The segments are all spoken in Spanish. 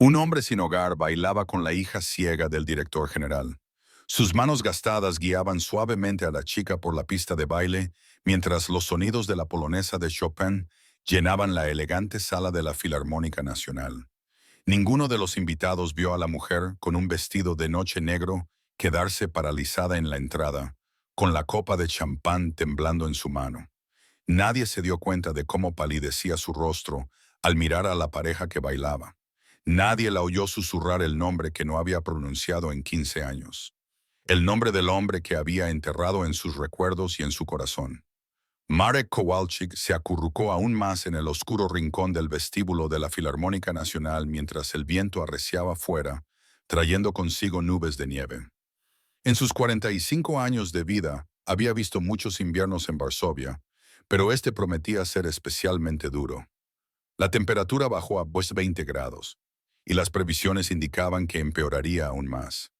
Un hombre sin hogar bailaba con la hija ciega del director general. Sus manos gastadas guiaban suavemente a la chica por la pista de baile, mientras los sonidos de la polonesa de Chopin llenaban la elegante sala de la Filarmónica Nacional. Ninguno de los invitados vio a la mujer con un vestido de noche negro quedarse paralizada en la entrada, con la copa de champán temblando en su mano. Nadie se dio cuenta de cómo palidecía su rostro al mirar a la pareja que bailaba. Nadie la oyó susurrar el nombre que no había pronunciado en 15 años. El nombre del hombre que había enterrado en sus recuerdos y en su corazón. Marek Kowalczyk se acurrucó aún más en el oscuro rincón del vestíbulo de la Filarmónica Nacional mientras el viento arreciaba fuera, trayendo consigo nubes de nieve. En sus 45 años de vida, había visto muchos inviernos en Varsovia, pero este prometía ser especialmente duro. La temperatura bajó a 20 grados, y las previsiones indicaban que empeoraría aún más.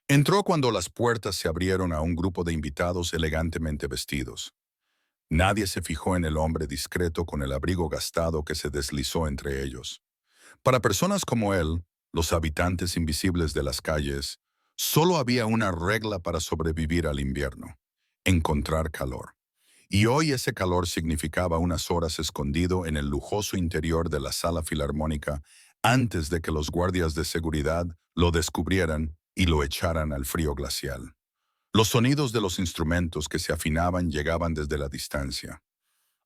Entró cuando las puertas se abrieron a un grupo de invitados elegantemente vestidos. Nadie se fijó en el hombre discreto con el abrigo gastado que se deslizó entre ellos. Para personas como él, los habitantes invisibles de las calles, solo había una regla para sobrevivir al invierno: encontrar calor. Y hoy ese calor significaba unas horas escondido en el lujoso interior de la sala filarmónica antes de que los guardias de seguridad lo descubrieran y lo echaran al frío glacial. Los sonidos de los instrumentos que se afinaban llegaban desde la distancia.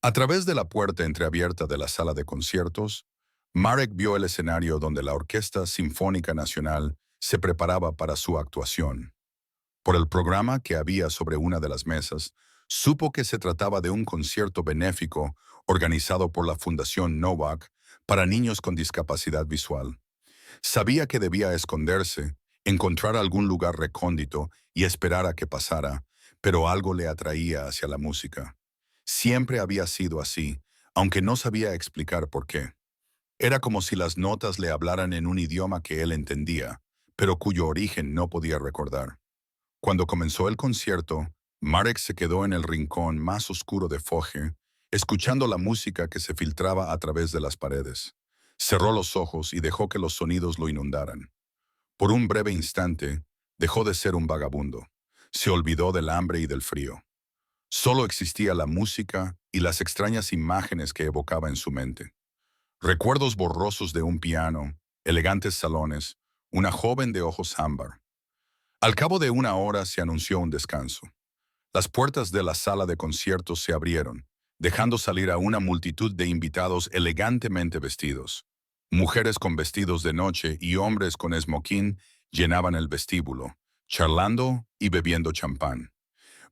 A través de la puerta entreabierta de la sala de conciertos, Marek vio el escenario donde la Orquesta Sinfónica Nacional se preparaba para su actuación. Por el programa que había sobre una de las mesas, supo que se trataba de un concierto benéfico organizado por la Fundación Novak para niños con discapacidad visual. Sabía que debía esconderse, encontrar algún lugar recóndito y esperar a que pasara, pero algo le atraía hacia la música. Siempre había sido así, aunque no sabía explicar por qué. Era como si las notas le hablaran en un idioma que él entendía, pero cuyo origen no podía recordar. Cuando comenzó el concierto, Marek se quedó en el rincón más oscuro de Foje, escuchando la música que se filtraba a través de las paredes. Cerró los ojos y dejó que los sonidos lo inundaran. Por un breve instante, dejó de ser un vagabundo. Se olvidó del hambre y del frío. Solo existía la música y las extrañas imágenes que evocaba en su mente. Recuerdos borrosos de un piano, elegantes salones, una joven de ojos ámbar. Al cabo de una hora se anunció un descanso. Las puertas de la sala de conciertos se abrieron, dejando salir a una multitud de invitados elegantemente vestidos. Mujeres con vestidos de noche y hombres con esmoquín llenaban el vestíbulo, charlando y bebiendo champán.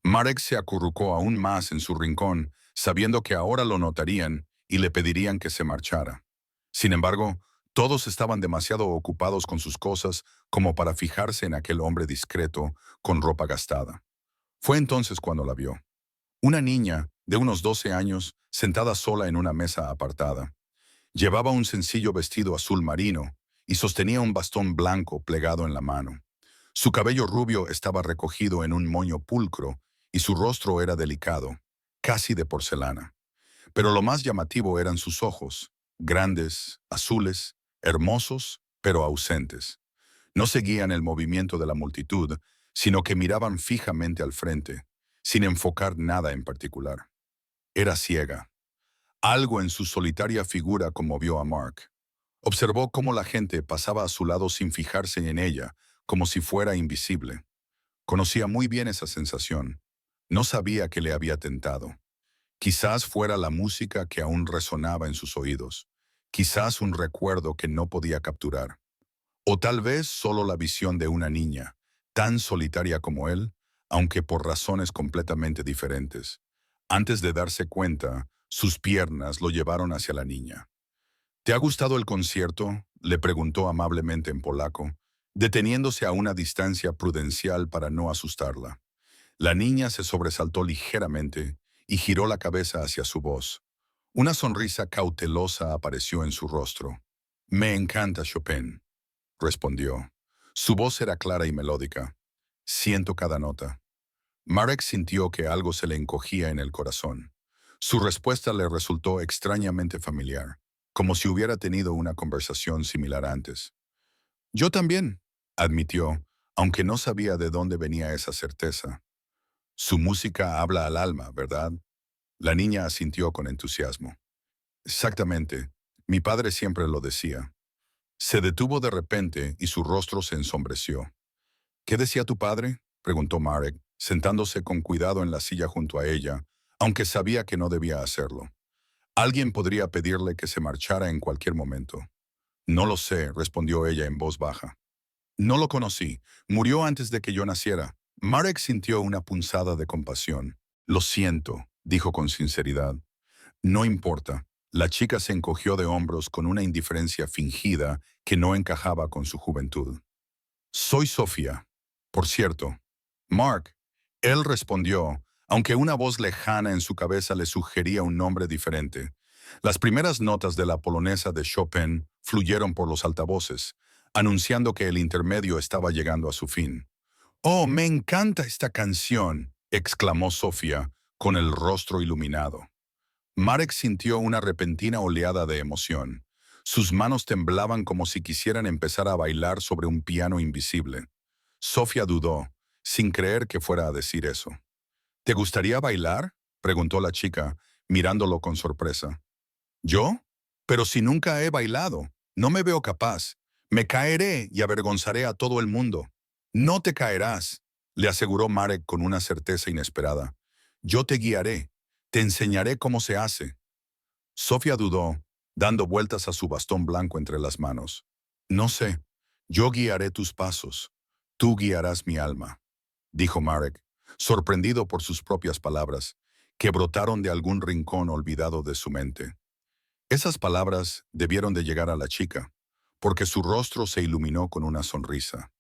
Marek se acurrucó aún más en su rincón, sabiendo que ahora lo notarían y le pedirían que se marchara. Sin embargo, todos estaban demasiado ocupados con sus cosas como para fijarse en aquel hombre discreto con ropa gastada. Fue entonces cuando la vio. Una niña de unos 12 años, sentada sola en una mesa apartada. Llevaba un sencillo vestido azul marino y sostenía un bastón blanco plegado en la mano. Su cabello rubio estaba recogido en un moño pulcro y su rostro era delicado, casi de porcelana. Pero lo más llamativo eran sus ojos, grandes, azules, hermosos, pero ausentes. No seguían el movimiento de la multitud, sino que miraban fijamente al frente, sin enfocar nada en particular. Era ciega. Algo en su solitaria figura conmovió a Mark. Observó cómo la gente pasaba a su lado sin fijarse en ella, como si fuera invisible. Conocía muy bien esa sensación. No sabía qué le había tentado. Quizás fuera la música que aún resonaba en sus oídos. Quizás un recuerdo que no podía capturar. O tal vez solo la visión de una niña, tan solitaria como él, aunque por razones completamente diferentes. Antes de darse cuenta, sus piernas lo llevaron hacia la niña. ¿Te ha gustado el concierto?, le preguntó amablemente en polaco, deteniéndose a una distancia prudencial para no asustarla. La niña se sobresaltó ligeramente y giró la cabeza hacia su voz. Una sonrisa cautelosa apareció en su rostro. «Me encanta Chopin», respondió. Su voz era clara y melódica. «Siento cada nota». Marek sintió que algo se le encogía en el corazón. Su respuesta le resultó extrañamente familiar, como si hubiera tenido una conversación similar antes. Yo también, admitió, aunque no sabía de dónde venía esa certeza. Su música habla al alma, ¿verdad? La niña asintió con entusiasmo. Exactamente. Mi padre siempre lo decía. Se detuvo de repente y su rostro se ensombreció. ¿Qué decía tu padre?, preguntó Marek, sentándose con cuidado en la silla junto a ella, aunque sabía que no debía hacerlo. Alguien podría pedirle que se marchara en cualquier momento. No lo sé, respondió ella en voz baja. No lo conocí. Murió antes de que yo naciera. Marek sintió una punzada de compasión. Lo siento, dijo con sinceridad. No importa. La chica se encogió de hombros con una indiferencia fingida que no encajaba con su juventud. Soy Sofía. Por cierto. Mark. Él respondió, aunque una voz lejana en su cabeza le sugería un nombre diferente. Las primeras notas de la polonesa de Chopin fluyeron por los altavoces, anunciando que el intermedio estaba llegando a su fin. «Oh, me encanta esta canción», exclamó Sofía, con el rostro iluminado. Marek sintió una repentina oleada de emoción. Sus manos temblaban como si quisieran empezar a bailar sobre un piano invisible. Sofía dudó, sin creer que fuera a decir eso. ¿Te gustaría bailar?, preguntó la chica, mirándolo con sorpresa. ¿Yo? Pero si nunca he bailado, no me veo capaz. Me caeré y avergonzaré a todo el mundo. No te caerás, le aseguró Marek con una certeza inesperada. Yo te guiaré, te enseñaré cómo se hace. Sofía dudó, dando vueltas a su bastón blanco entre las manos. No sé, yo guiaré tus pasos, tú guiarás mi alma, dijo Marek, sorprendido por sus propias palabras, que brotaron de algún rincón olvidado de su mente. Esas palabras debieron de llegar a la chica, porque su rostro se iluminó con una sonrisa.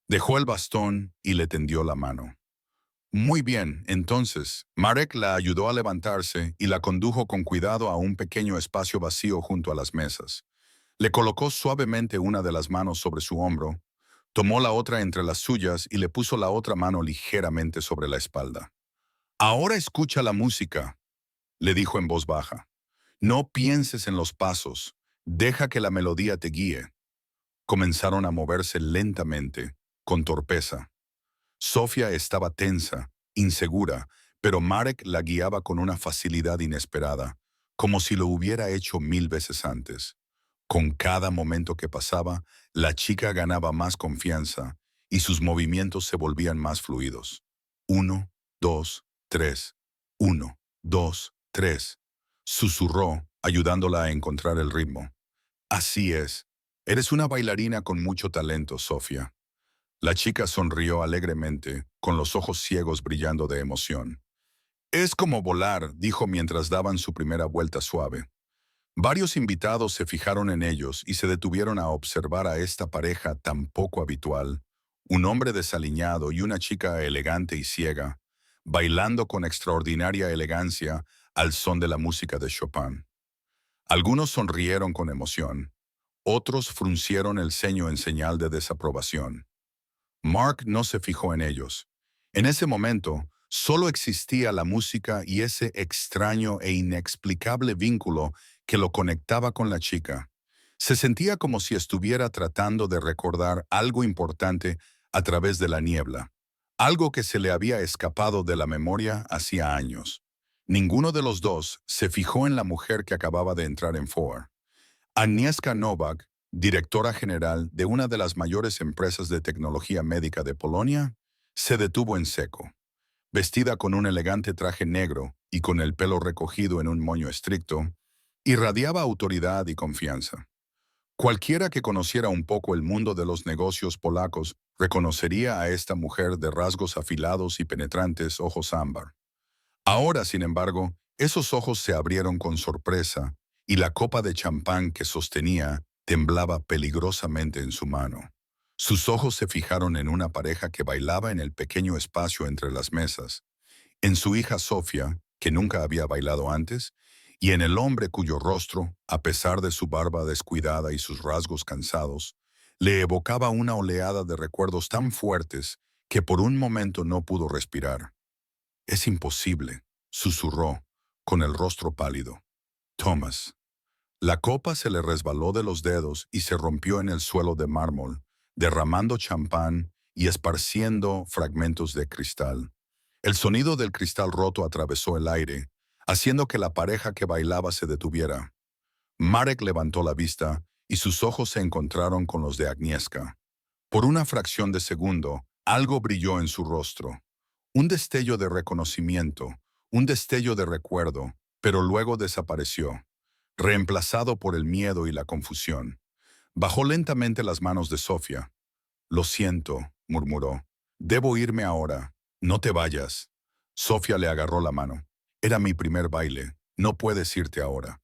Dejó el bastón y le tendió la mano. Muy bien, entonces, Marek la ayudó a levantarse y la condujo con cuidado a un pequeño espacio vacío junto a las mesas. Le colocó suavemente una de las manos sobre su hombro, tomó la otra entre las suyas y le puso la otra mano ligeramente sobre la espalda. «Ahora escucha la música», le dijo en voz baja. «No pienses en los pasos, deja que la melodía te guíe». Comenzaron a moverse lentamente, con torpeza. Sofía estaba tensa, insegura, pero Marek la guiaba con una facilidad inesperada, como si lo hubiera hecho 1000 veces antes. Con cada momento que pasaba, la chica ganaba más confianza y sus movimientos se volvían más fluidos. 1, 2, 3. 1, 2, 3. Susurró, ayudándola a encontrar el ritmo. Así es. Eres una bailarina con mucho talento, Sofía. La chica sonrió alegremente, con los ojos ciegos brillando de emoción. «Es como volar», dijo mientras daban su primera vuelta suave. Varios invitados se fijaron en ellos y se detuvieron a observar a esta pareja tan poco habitual, un hombre desaliñado y una chica elegante y ciega, bailando con extraordinaria elegancia al son de la música de Chopin. Algunos sonrieron con emoción, otros fruncieron el ceño en señal de desaprobación. Mark no se fijó en ellos. En ese momento, solo existía la música y ese extraño e inexplicable vínculo que lo conectaba con la chica. Se sentía como si estuviera tratando de recordar algo importante a través de la niebla, algo que se le había escapado de la memoria hacía años. Ninguno de los dos se fijó en la mujer que acababa de entrar en Ford. Agnieszka Nowak, directora general de una de las mayores empresas de tecnología médica de Polonia, se detuvo en seco. Vestida con un elegante traje negro y con el pelo recogido en un moño estricto, irradiaba autoridad y confianza. Cualquiera que conociera un poco el mundo de los negocios polacos reconocería a esta mujer de rasgos afilados y penetrantes ojos ámbar. Ahora, sin embargo, esos ojos se abrieron con sorpresa y la copa de champán que sostenía temblaba peligrosamente en su mano. Sus ojos se fijaron en una pareja que bailaba en el pequeño espacio entre las mesas, en su hija Sofía, que nunca había bailado antes, y en el hombre cuyo rostro, a pesar de su barba descuidada y sus rasgos cansados, le evocaba una oleada de recuerdos tan fuertes que por un momento no pudo respirar. «Es imposible», susurró, con el rostro pálido. «Thomas». La copa se le resbaló de los dedos y se rompió en el suelo de mármol, derramando champán y esparciendo fragmentos de cristal. El sonido del cristal roto atravesó el aire, haciendo que la pareja que bailaba se detuviera. Marek levantó la vista y sus ojos se encontraron con los de Agnieszka. Por una fracción de segundo, algo brilló en su rostro. Un destello de reconocimiento, un destello de recuerdo, pero luego desapareció, reemplazado por el miedo y la confusión. Bajó lentamente las manos de Sofía. «Lo siento», murmuró. «Debo irme ahora. No te vayas». Sofía le agarró la mano. «Era mi primer baile. No puedes irte ahora».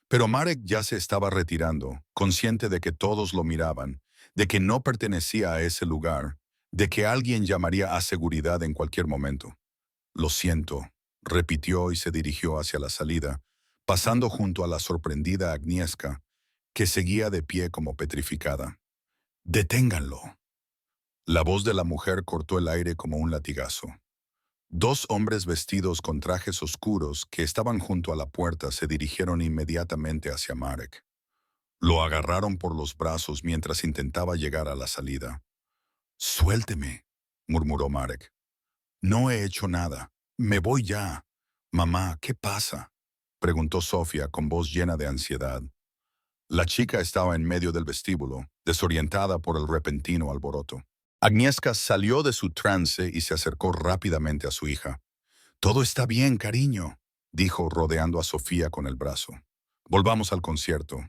Pero Marek ya se estaba retirando, consciente de que todos lo miraban, de que no pertenecía a ese lugar, de que alguien llamaría a seguridad en cualquier momento. «Lo siento», repitió y se dirigió hacia la salida, pasando junto a la sorprendida Agnieszka, que seguía de pie como petrificada. «Deténganlo». La voz de la mujer cortó el aire como un latigazo. Dos hombres vestidos con trajes oscuros que estaban junto a la puerta se dirigieron inmediatamente hacia Marek. Lo agarraron por los brazos mientras intentaba llegar a la salida. «Suélteme», murmuró Marek. «No he hecho nada. Me voy ya». «Mamá, ¿qué pasa?», preguntó Sofía con voz llena de ansiedad. La chica estaba en medio del vestíbulo, desorientada por el repentino alboroto. Agnieszka salió de su trance y se acercó rápidamente a su hija. «Todo está bien, cariño», dijo rodeando a Sofía con el brazo. «Volvamos al concierto».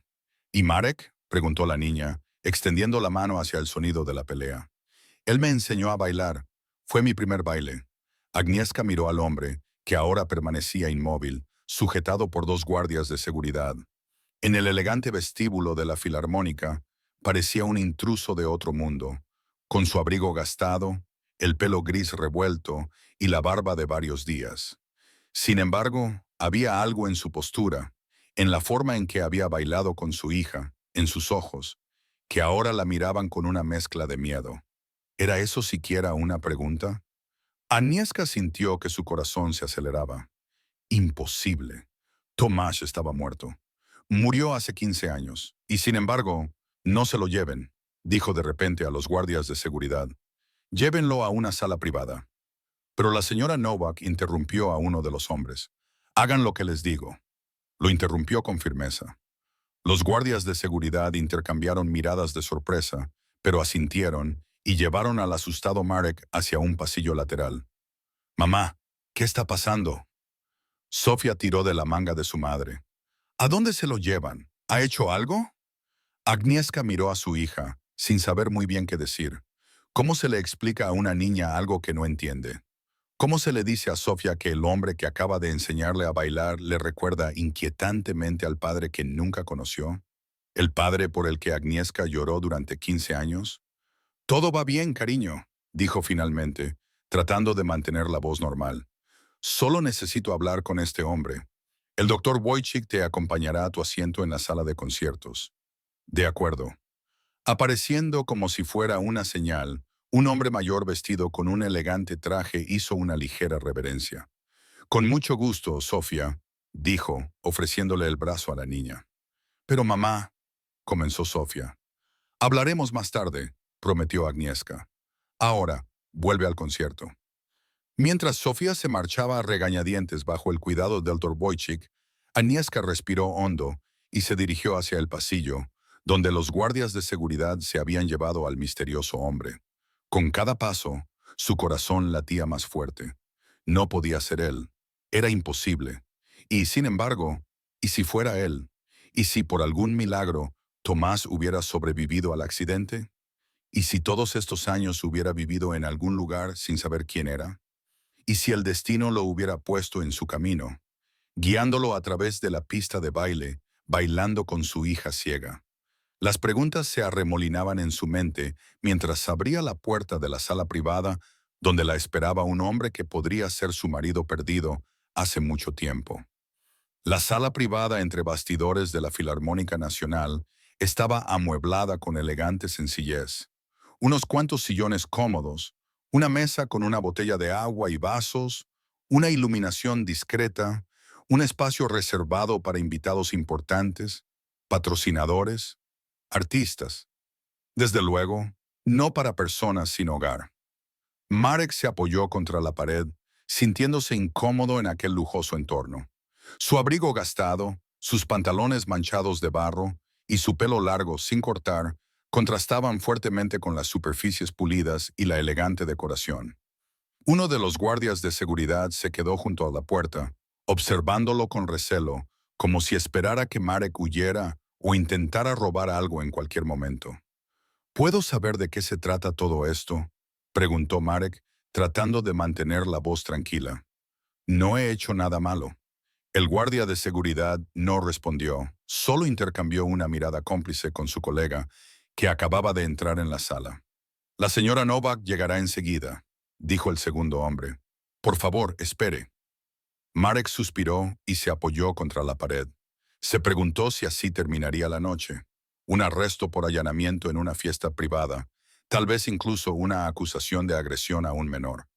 «¿Y Marek?», preguntó la niña, extendiendo la mano hacia el sonido de la pelea. «Él me enseñó a bailar. Fue mi primer baile». Agnieszka miró al hombre, que ahora permanecía inmóvil, sujetado por dos guardias de seguridad. En el elegante vestíbulo de la Filarmónica, parecía un intruso de otro mundo, con su abrigo gastado, el pelo gris revuelto y la barba de varios días. Sin embargo, había algo en su postura, en la forma en que había bailado con su hija, en sus ojos, que ahora la miraban con una mezcla de miedo. ¿Era eso siquiera una pregunta? Agnieszka sintió que su corazón se aceleraba. Imposible. Tomás estaba muerto. Murió hace 15 años, y sin embargo, no se lo lleven, dijo de repente a los guardias de seguridad. Llévenlo a una sala privada. Pero la señora Novak interrumpió a uno de los hombres. Hagan lo que les digo. Lo interrumpió con firmeza. Los guardias de seguridad intercambiaron miradas de sorpresa, pero asintieron y llevaron al asustado Marek hacia un pasillo lateral. «Mamá, ¿qué está pasando?». Sofía tiró de la manga de su madre. «¿A dónde se lo llevan? ¿Ha hecho algo?». Agnieszka miró a su hija, sin saber muy bien qué decir. ¿Cómo se le explica a una niña algo que no entiende? ¿Cómo se le dice a Sofía que el hombre que acaba de enseñarle a bailar le recuerda inquietantemente al padre que nunca conoció? ¿El padre por el que Agnieszka lloró durante 15 años? «Todo va bien, cariño», dijo finalmente, tratando de mantener la voz normal. «Solo necesito hablar con este hombre. El doctor Wojcik te acompañará a tu asiento en la sala de conciertos». «De acuerdo». Apareciendo como si fuera una señal, un hombre mayor vestido con un elegante traje hizo una ligera reverencia. «Con mucho gusto, Sofía», dijo, ofreciéndole el brazo a la niña. «Pero mamá», comenzó Sofía. «Hablaremos más tarde», prometió Agnieszka. «Ahora, vuelve al concierto». Mientras Sofía se marchaba a regañadientes bajo el cuidado del Dr. Wojcik, Agnieszka respiró hondo y se dirigió hacia el pasillo, donde los guardias de seguridad se habían llevado al misterioso hombre. Con cada paso, su corazón latía más fuerte. No podía ser él. Era imposible. Y, sin embargo, ¿y si fuera él? ¿Y si por algún milagro Tomás hubiera sobrevivido al accidente? ¿Y si todos estos años hubiera vivido en algún lugar sin saber quién era? ¿Y si el destino lo hubiera puesto en su camino, guiándolo a través de la pista de baile, bailando con su hija ciega? Las preguntas se arremolinaban en su mente mientras abría la puerta de la sala privada donde la esperaba un hombre que podría ser su marido perdido hace mucho tiempo. La sala privada entre bastidores de la Filarmónica Nacional estaba amueblada con elegante sencillez. Unos cuantos sillones cómodos, una mesa con una botella de agua y vasos, una iluminación discreta, un espacio reservado para invitados importantes, patrocinadores, artistas. Desde luego, no para personas sin hogar. Marek se apoyó contra la pared, sintiéndose incómodo en aquel lujoso entorno. Su abrigo gastado, sus pantalones manchados de barro y su pelo largo sin cortar contrastaban fuertemente con las superficies pulidas y la elegante decoración. Uno de los guardias de seguridad se quedó junto a la puerta, observándolo con recelo, como si esperara que Marek huyera o intentara robar algo en cualquier momento. ¿Puedo saber de qué se trata todo esto?, preguntó Marek, tratando de mantener la voz tranquila. No he hecho nada malo. El guardia de seguridad no respondió, solo intercambió una mirada cómplice con su colega, que acababa de entrar en la sala. La señora Novak llegará enseguida, dijo el segundo hombre. Por favor, espere. Marek suspiró y se apoyó contra la pared. Se preguntó si así terminaría la noche. Un arresto por allanamiento en una fiesta privada, tal vez incluso una acusación de agresión a un menor.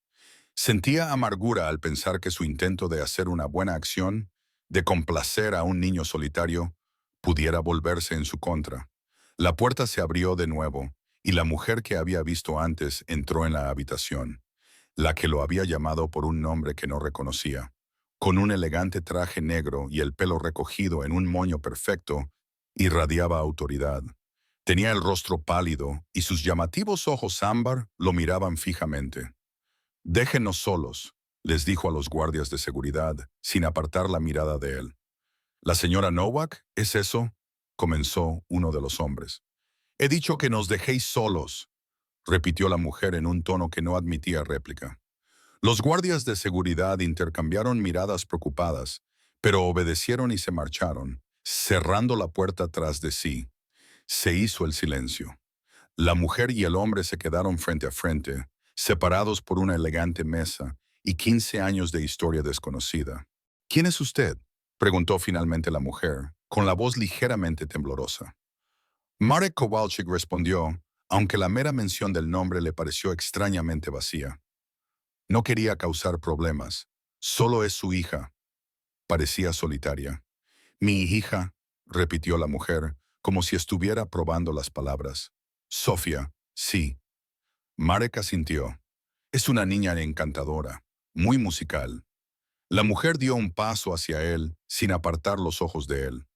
Sentía amargura al pensar que su intento de hacer una buena acción, de complacer a un niño solitario, pudiera volverse en su contra. La puerta se abrió de nuevo, y la mujer que había visto antes entró en la habitación, la que lo había llamado por un nombre que no reconocía. Con un elegante traje negro y el pelo recogido en un moño perfecto, irradiaba autoridad. Tenía el rostro pálido y sus llamativos ojos ámbar lo miraban fijamente. «Déjenos solos», les dijo a los guardias de seguridad, sin apartar la mirada de él. «¿La señora Novak? ¿Es eso?», comenzó uno de los hombres. «He dicho que nos dejéis solos», repitió la mujer en un tono que no admitía réplica. Los guardias de seguridad intercambiaron miradas preocupadas, pero obedecieron y se marcharon, cerrando la puerta tras de sí. Se hizo el silencio. La mujer y el hombre se quedaron frente a frente, separados por una elegante mesa y 15 años de historia desconocida. «¿Quién es usted?», preguntó finalmente la mujer, con la voz ligeramente temblorosa. Marek Kowalczyk respondió, aunque la mera mención del nombre le pareció extrañamente vacía. No quería causar problemas. Solo es su hija. Parecía solitaria. «Mi hija», repitió la mujer, como si estuviera probando las palabras. «Sofía, sí». Marek asintió. «Es una niña encantadora, muy musical». La mujer dio un paso hacia él, sin apartar los ojos de él.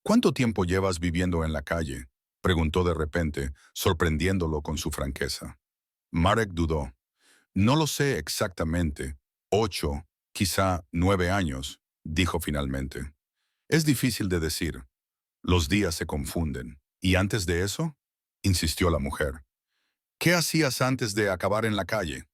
«¿Cuánto tiempo llevas viviendo en la calle?», preguntó de repente, sorprendiéndolo con su franqueza. Marek dudó. «No lo sé exactamente. 8, quizá 9 años», dijo finalmente. «Es difícil de decir. Los días se confunden. ¿Y antes de eso?», insistió la mujer. «¿Qué hacías antes de acabar en la calle?».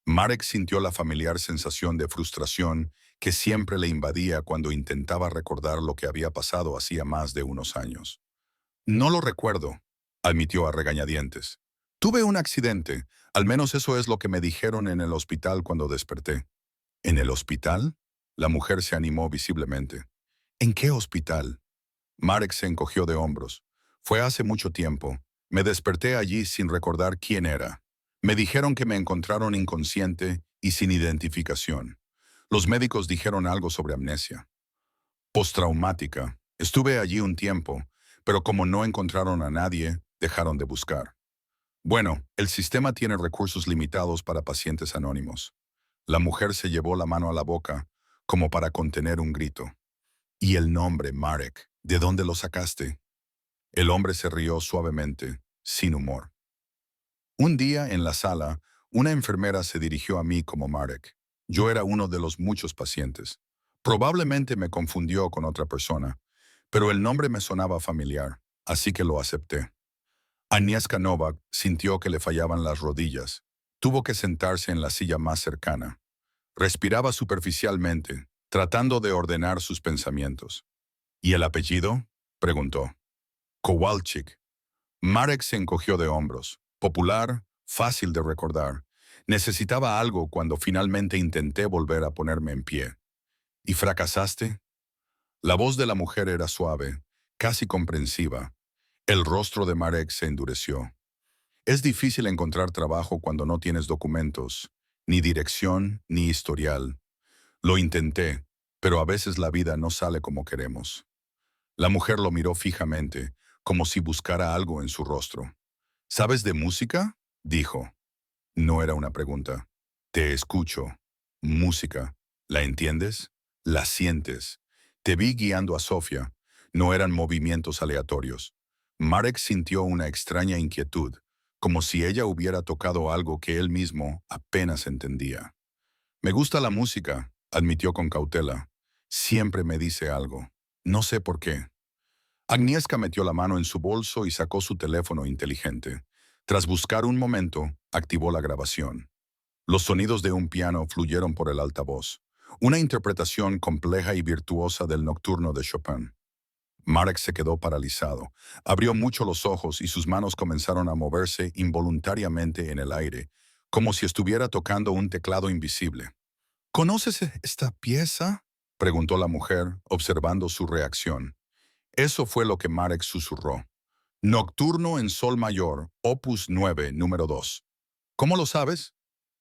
Marek sintió la familiar sensación de frustración que siempre le invadía cuando intentaba recordar lo que había pasado hacía más de unos años. «No lo recuerdo», admitió a regañadientes. «Tuve un accidente, al menos eso es lo que me dijeron en el hospital cuando desperté». «¿En el hospital?». La mujer se animó visiblemente. «¿En qué hospital?». Marek se encogió de hombros. «Fue hace mucho tiempo. Me desperté allí sin recordar quién era. Me dijeron que me encontraron inconsciente y sin identificación. Los médicos dijeron algo sobre amnesia. Postraumática. Estuve allí un tiempo, pero como no encontraron a nadie, dejaron de buscar. Bueno, el sistema tiene recursos limitados para pacientes anónimos». La mujer se llevó la mano a la boca, como para contener un grito. «¿Y el nombre, Marek? ¿De dónde lo sacaste?». El hombre se rió suavemente, sin humor. «Un día en la sala, una enfermera se dirigió a mí como Marek. Yo era uno de los muchos pacientes. Probablemente me confundió con otra persona, pero el nombre me sonaba familiar, así que lo acepté». Agnieszka Novak sintió que le fallaban las rodillas. Tuvo que sentarse en la silla más cercana. Respiraba superficialmente, tratando de ordenar sus pensamientos. «¿Y el apellido?», preguntó. «Kowalczyk». Marek se encogió de hombros. Popular, fácil de recordar. Necesitaba algo cuando finalmente intenté volver a ponerme en pie. «¿Y fracasaste?». La voz de la mujer era suave, casi comprensiva. El rostro de Marek se endureció. «Es difícil encontrar trabajo cuando no tienes documentos, ni dirección, ni historial. Lo intenté, pero a veces la vida no sale como queremos». La mujer lo miró fijamente, como si buscara algo en su rostro. ¿Sabes de música? Dijo. No era una pregunta. Te escucho. Música. ¿La entiendes? ¿La sientes? Te vi guiando a Sofía. No eran movimientos aleatorios. Marek sintió una extraña inquietud, como si ella hubiera tocado algo que él mismo apenas entendía. Me gusta la música, admitió con cautela. Siempre me dice algo. No sé por qué. Agnieszka metió la mano en su bolso y sacó su teléfono inteligente. Tras buscar un momento, activó la grabación. Los sonidos de un piano fluyeron por el altavoz. Una interpretación compleja y virtuosa del nocturno de Chopin. Marek se quedó paralizado. Abrió mucho los ojos y sus manos comenzaron a moverse involuntariamente en el aire, como si estuviera tocando un teclado invisible. ¿Conoces esta pieza?, preguntó la mujer, observando su reacción. Eso fue lo que Marek susurró. Nocturno en Sol Mayor, Opus 9, número 2. ¿Cómo lo sabes?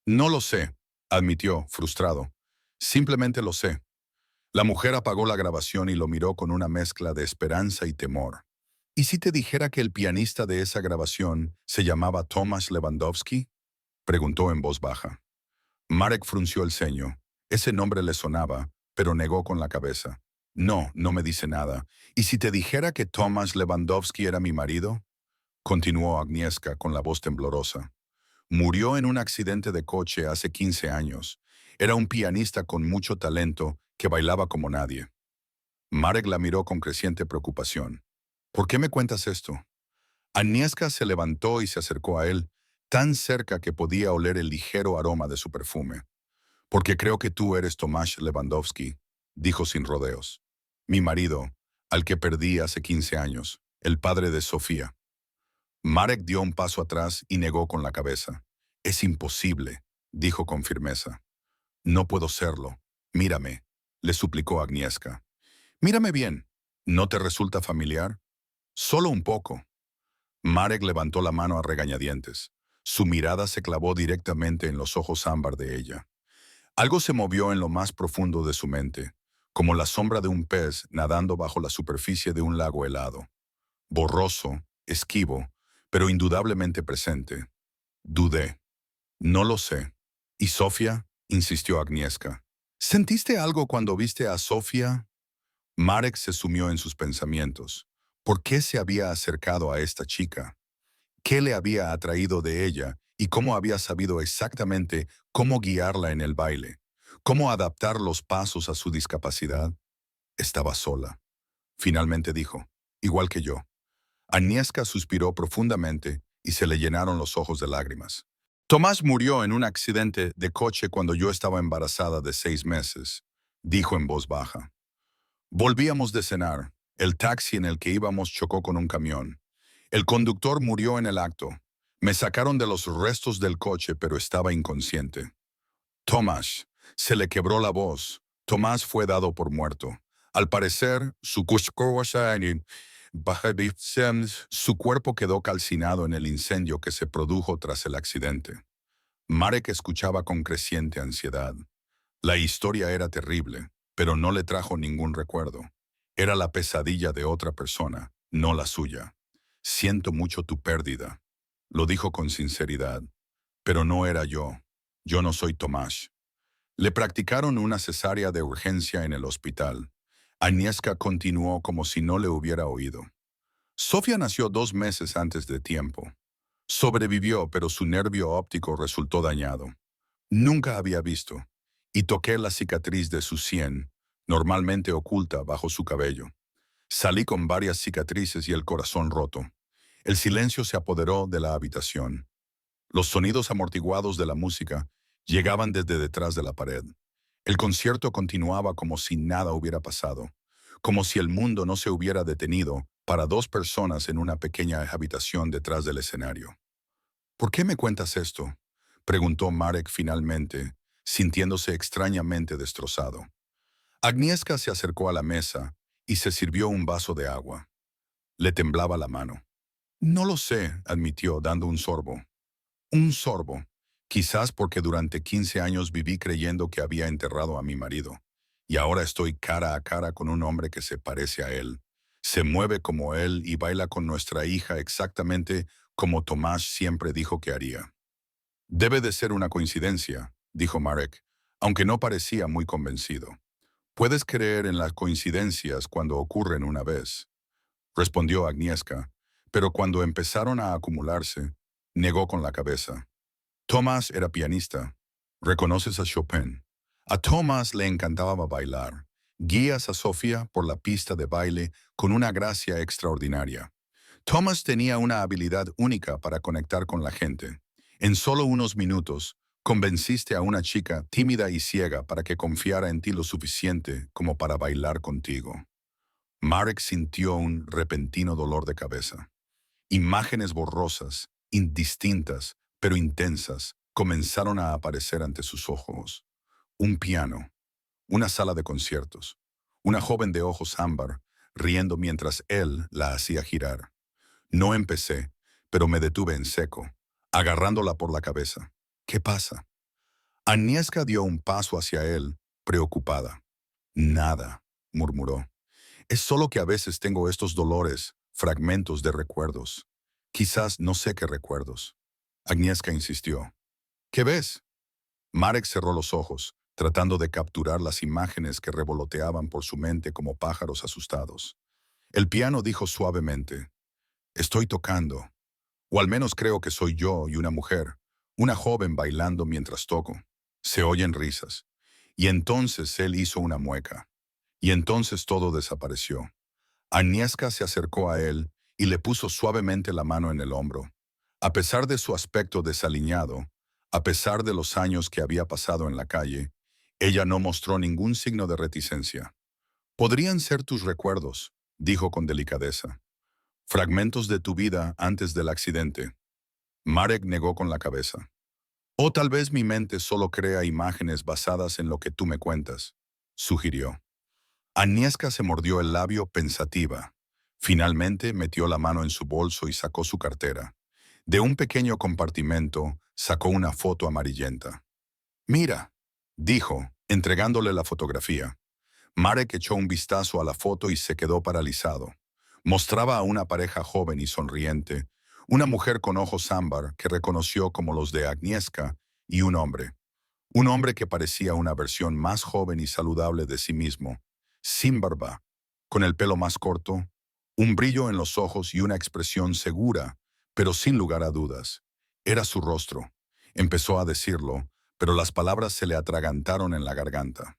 No lo sé, admitió, frustrado. Simplemente lo sé. La mujer apagó la grabación y lo miró con una mezcla de esperanza y temor. ¿Y si te dijera que el pianista de esa grabación se llamaba Tomasz Lewandowski? Preguntó en voz baja. Marek frunció el ceño. Ese nombre le sonaba, pero negó con la cabeza. No, no me dice nada. ¿Y si te dijera que Tomasz Lewandowski era mi marido? Continuó Agnieszka con la voz temblorosa. Murió en un accidente de coche hace 15 años. Era un pianista con mucho talento que bailaba como nadie. Marek la miró con creciente preocupación. ¿Por qué me cuentas esto? Agnieszka se levantó y se acercó a él, tan cerca que podía oler el ligero aroma de su perfume. Porque creo que tú eres Tomasz Lewandowski, dijo sin rodeos. Mi marido, al que perdí hace 15 años, el padre de Sofía. Marek dio un paso atrás y negó con la cabeza. Es imposible, dijo con firmeza. No puedo serlo. Mírame, le suplicó Agnieszka. Mírame bien. ¿No te resulta familiar? Solo un poco. Marek levantó la mano a regañadientes. Su mirada se clavó directamente en los ojos ámbar de ella. Algo se movió en lo más profundo de su mente, como la sombra de un pez nadando bajo la superficie de un lago helado. Borroso, esquivo, pero indudablemente presente. Dudé. No lo sé. ¿Y Sofía? Insistió Agnieszka. ¿Sentiste algo cuando viste a Sofía? Marek se sumió en sus pensamientos. ¿Por qué se había acercado a esta chica? ¿Qué le había atraído de ella y cómo había sabido exactamente cómo guiarla en el baile? ¿Cómo adaptar los pasos a su discapacidad? Estaba sola. Finalmente dijo, igual que yo. Agnieszka suspiró profundamente y se le llenaron los ojos de lágrimas. Tomás murió en un accidente de coche cuando yo estaba embarazada de 6 meses, dijo en voz baja. Volvíamos de cenar. El taxi en el que íbamos chocó con un camión. El conductor murió en el acto. Me sacaron de los restos del coche, pero estaba inconsciente. Tomás, se le quebró la voz. Tomás fue dado por muerto. Al parecer, su cuerpo quedó calcinado en el incendio que se produjo tras el accidente. Marek escuchaba con creciente ansiedad. La historia era terrible, pero no le trajo ningún recuerdo. Era la pesadilla de otra persona, no la suya. Siento mucho tu pérdida, lo dijo con sinceridad. Pero no era yo. Yo no soy Tomás. Le practicaron una cesárea de urgencia en el hospital. Agnieszka continuó como si no le hubiera oído. Sofía nació 2 meses antes de tiempo. Sobrevivió, pero su nervio óptico resultó dañado. Nunca había visto, y toqué la cicatriz de su sien, normalmente oculta bajo su cabello. Salí con varias cicatrices y el corazón roto. El silencio se apoderó de la habitación. Los sonidos amortiguados de la música llegaban desde detrás de la pared. El concierto continuaba como si nada hubiera pasado, como si el mundo no se hubiera detenido para 2 personas en una pequeña habitación detrás del escenario. ¿Por qué me cuentas esto?, preguntó Marek finalmente, sintiéndose extrañamente destrozado. Agnieszka se acercó a la mesa y se sirvió un vaso de agua. Le temblaba la mano. No lo sé, admitió, dando un sorbo. Un sorbo. Quizás porque durante 15 años viví creyendo que había enterrado a mi marido. Y ahora estoy cara a cara con un hombre que se parece a él. Se mueve como él y baila con nuestra hija exactamente como Tomás siempre dijo que haría. Debe de ser una coincidencia, dijo Marek, aunque no parecía muy convencido. Puedes creer en las coincidencias cuando ocurren una vez, respondió Agnieszka, pero cuando empezaron a acumularse, negó con la cabeza. Tomás era pianista. ¿Reconoces a Chopin? A Tomás le encantaba bailar. Guías a Sofía por la pista de baile con una gracia extraordinaria. Thomas tenía una habilidad única para conectar con la gente. En solo unos minutos, convenciste a una chica tímida y ciega para que confiara en ti lo suficiente como para bailar contigo. Marek sintió un repentino dolor de cabeza. Imágenes borrosas, indistintas, pero intensas, comenzaron a aparecer ante sus ojos. Un piano, una sala de conciertos, una joven de ojos ámbar, riendo mientras él la hacía girar. No empecé, pero me detuve en seco, agarrándola por la cabeza. ¿Qué pasa? Agnieszka dio un paso hacia él, preocupada. Nada, murmuró. Es solo que a veces tengo estos dolores, fragmentos de recuerdos. Quizás no sé qué recuerdos. Agnieszka insistió. ¿Qué ves? Marek cerró los ojos, tratando de capturar las imágenes que revoloteaban por su mente como pájaros asustados. El piano dijo suavemente, estoy tocando, o al menos creo que soy yo y una mujer, una joven bailando mientras toco. Se oyen risas. Y entonces él hizo una mueca. Y entonces todo desapareció. Agnieszka se acercó a él y le puso suavemente la mano en el hombro. A pesar de su aspecto desaliñado, a pesar de los años que había pasado en la calle, ella no mostró ningún signo de reticencia. Podrían ser tus recuerdos, dijo con delicadeza. Fragmentos de tu vida antes del accidente. Marek negó con la cabeza. O tal vez mi mente solo crea imágenes basadas en lo que tú me cuentas, sugirió. Agnieszka se mordió el labio pensativa. Finalmente metió la mano en su bolso y sacó su cartera. De un pequeño compartimento sacó una foto amarillenta. Mira, dijo, entregándole la fotografía. Marek echó un vistazo a la foto y se quedó paralizado. Mostraba a una pareja joven y sonriente, una mujer con ojos ámbar que reconoció como los de Agnieszka y un hombre que parecía una versión más joven y saludable de sí mismo, sin barba, con el pelo más corto, un brillo en los ojos y una expresión segura, pero sin lugar a dudas. Era su rostro. Empezó a decirlo, pero las palabras se le atragantaron en la garganta.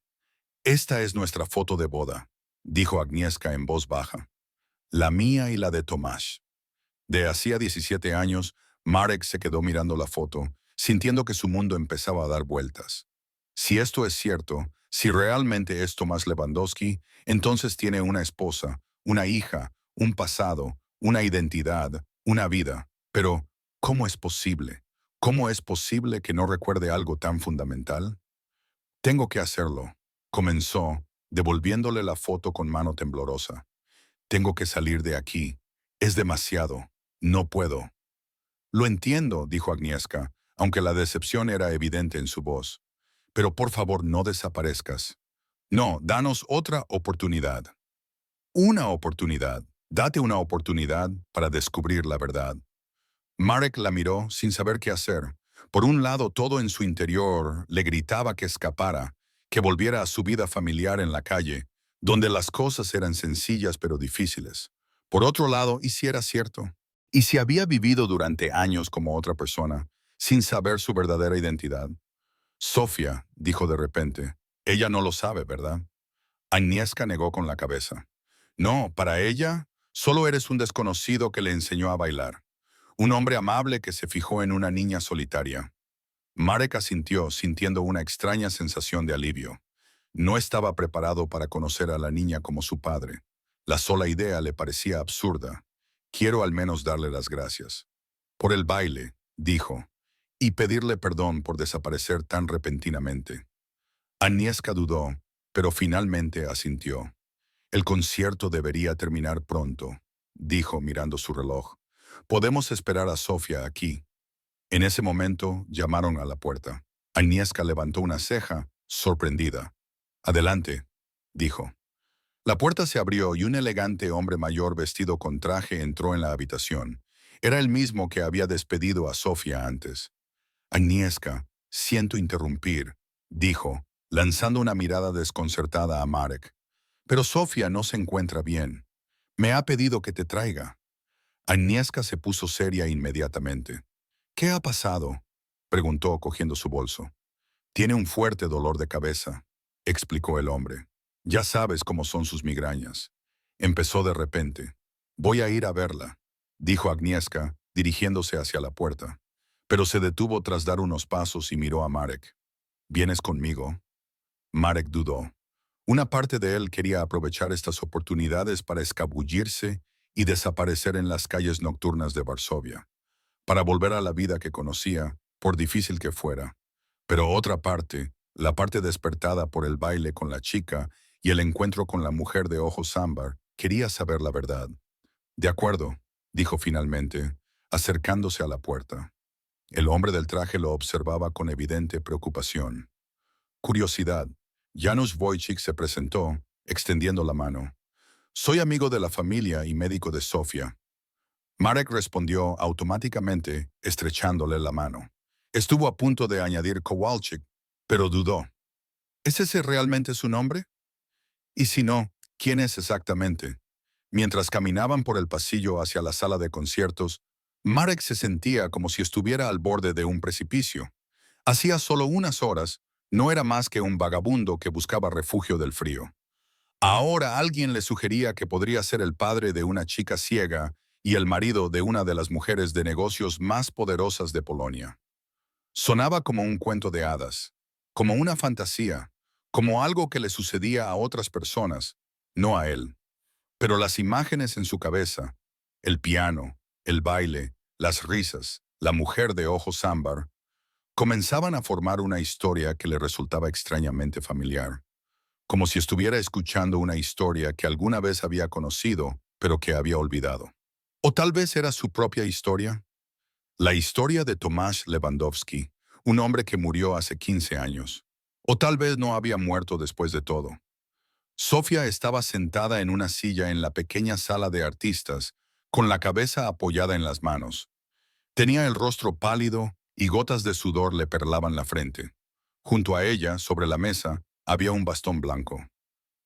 Esta es nuestra foto de boda, dijo Agnieszka en voz baja. La mía y la de Tomás. De hacía 17 años, Marek se quedó mirando la foto, sintiendo que su mundo empezaba a dar vueltas. Si esto es cierto, si realmente es Tomás Lewandowski, entonces tiene una esposa, una hija, un pasado, una identidad, una vida. Pero, ¿cómo es posible? ¿Cómo es posible que no recuerde algo tan fundamental? Tengo que hacerlo, comenzó, devolviéndole la foto con mano temblorosa. Tengo que salir de aquí. Es demasiado. No puedo. Lo entiendo, dijo Agnieszka, aunque la decepción era evidente en su voz. Pero por favor no desaparezcas. No, danos otra oportunidad. Una oportunidad. Date una oportunidad para descubrir la verdad. Marek la miró sin saber qué hacer. Por un lado, todo en su interior le gritaba que escapara, que volviera a su vida familiar en la calle, donde las cosas eran sencillas pero difíciles. Por otro lado, ¿y si era cierto? ¿Y si había vivido durante años como otra persona, sin saber su verdadera identidad? Sofía, dijo de repente, ella no lo sabe, ¿verdad? Agnieszka negó con la cabeza. No, para ella, solo eres un desconocido que le enseñó a bailar. Un hombre amable que se fijó en una niña solitaria. Marek asintió, sintiendo una extraña sensación de alivio. No estaba preparado para conocer a la niña como su padre. La sola idea le parecía absurda. Quiero al menos darle las gracias. Por el baile, dijo, y pedirle perdón por desaparecer tan repentinamente. Agnieszka dudó, pero finalmente asintió. El concierto debería terminar pronto, dijo mirando su reloj. Podemos esperar a Sofía aquí. En ese momento llamaron a la puerta. Agnieszka levantó una ceja, sorprendida. Adelante, dijo. La puerta se abrió y un elegante hombre mayor vestido con traje entró en la habitación. Era el mismo que había despedido a Sofía antes. Agnieszka, siento interrumpir, dijo, lanzando una mirada desconcertada a Marek. Pero Sofía no se encuentra bien. Me ha pedido que te traiga. Agnieszka se puso seria inmediatamente. ¿Qué ha pasado?, preguntó cogiendo su bolso. Tiene un fuerte dolor de cabeza, explicó el hombre. Ya sabes cómo son sus migrañas. Empezó de repente. Voy a ir a verla, dijo Agnieszka, dirigiéndose hacia la puerta. Pero se detuvo tras dar unos pasos y miró a Marek. ¿Vienes conmigo? Marek dudó. Una parte de él quería aprovechar estas oportunidades para escabullirse y desaparecer en las calles nocturnas de Varsovia, para volver a la vida que conocía, por difícil que fuera. Pero otra parte, la parte despertada por el baile con la chica y el encuentro con la mujer de ojos ámbar, quería saber la verdad. De acuerdo, dijo finalmente, acercándose a la puerta. El hombre del traje lo observaba con evidente preocupación. Curiosidad. Janusz Wojcik se presentó, extendiendo la mano. Soy amigo de la familia y médico de Sofía. Marek respondió automáticamente, estrechándole la mano. Estuvo a punto de añadir Kowalczyk, pero dudó. ¿Es ese realmente su nombre? Y si no, ¿quién es exactamente? Mientras caminaban por el pasillo hacia la sala de conciertos, Marek se sentía como si estuviera al borde de un precipicio. Hacía solo unas horas, no era más que un vagabundo que buscaba refugio del frío. Ahora alguien le sugería que podría ser el padre de una chica ciega y el marido de una de las mujeres de negocios más poderosas de Polonia. Sonaba como un cuento de hadas, como una fantasía, como algo que le sucedía a otras personas, no a él. Pero las imágenes en su cabeza, el piano, el baile, las risas, la mujer de ojos ámbar, comenzaban a formar una historia que le resultaba extrañamente familiar, como si estuviera escuchando una historia que alguna vez había conocido, pero que había olvidado. O tal vez era su propia historia. La historia de Tomasz Lewandowski, un hombre que murió hace 15 años. O tal vez no había muerto después de todo. Sofía estaba sentada en una silla en la pequeña sala de artistas, con la cabeza apoyada en las manos. Tenía el rostro pálido y gotas de sudor le perlaban la frente. Junto a ella, sobre la mesa, había un bastón blanco.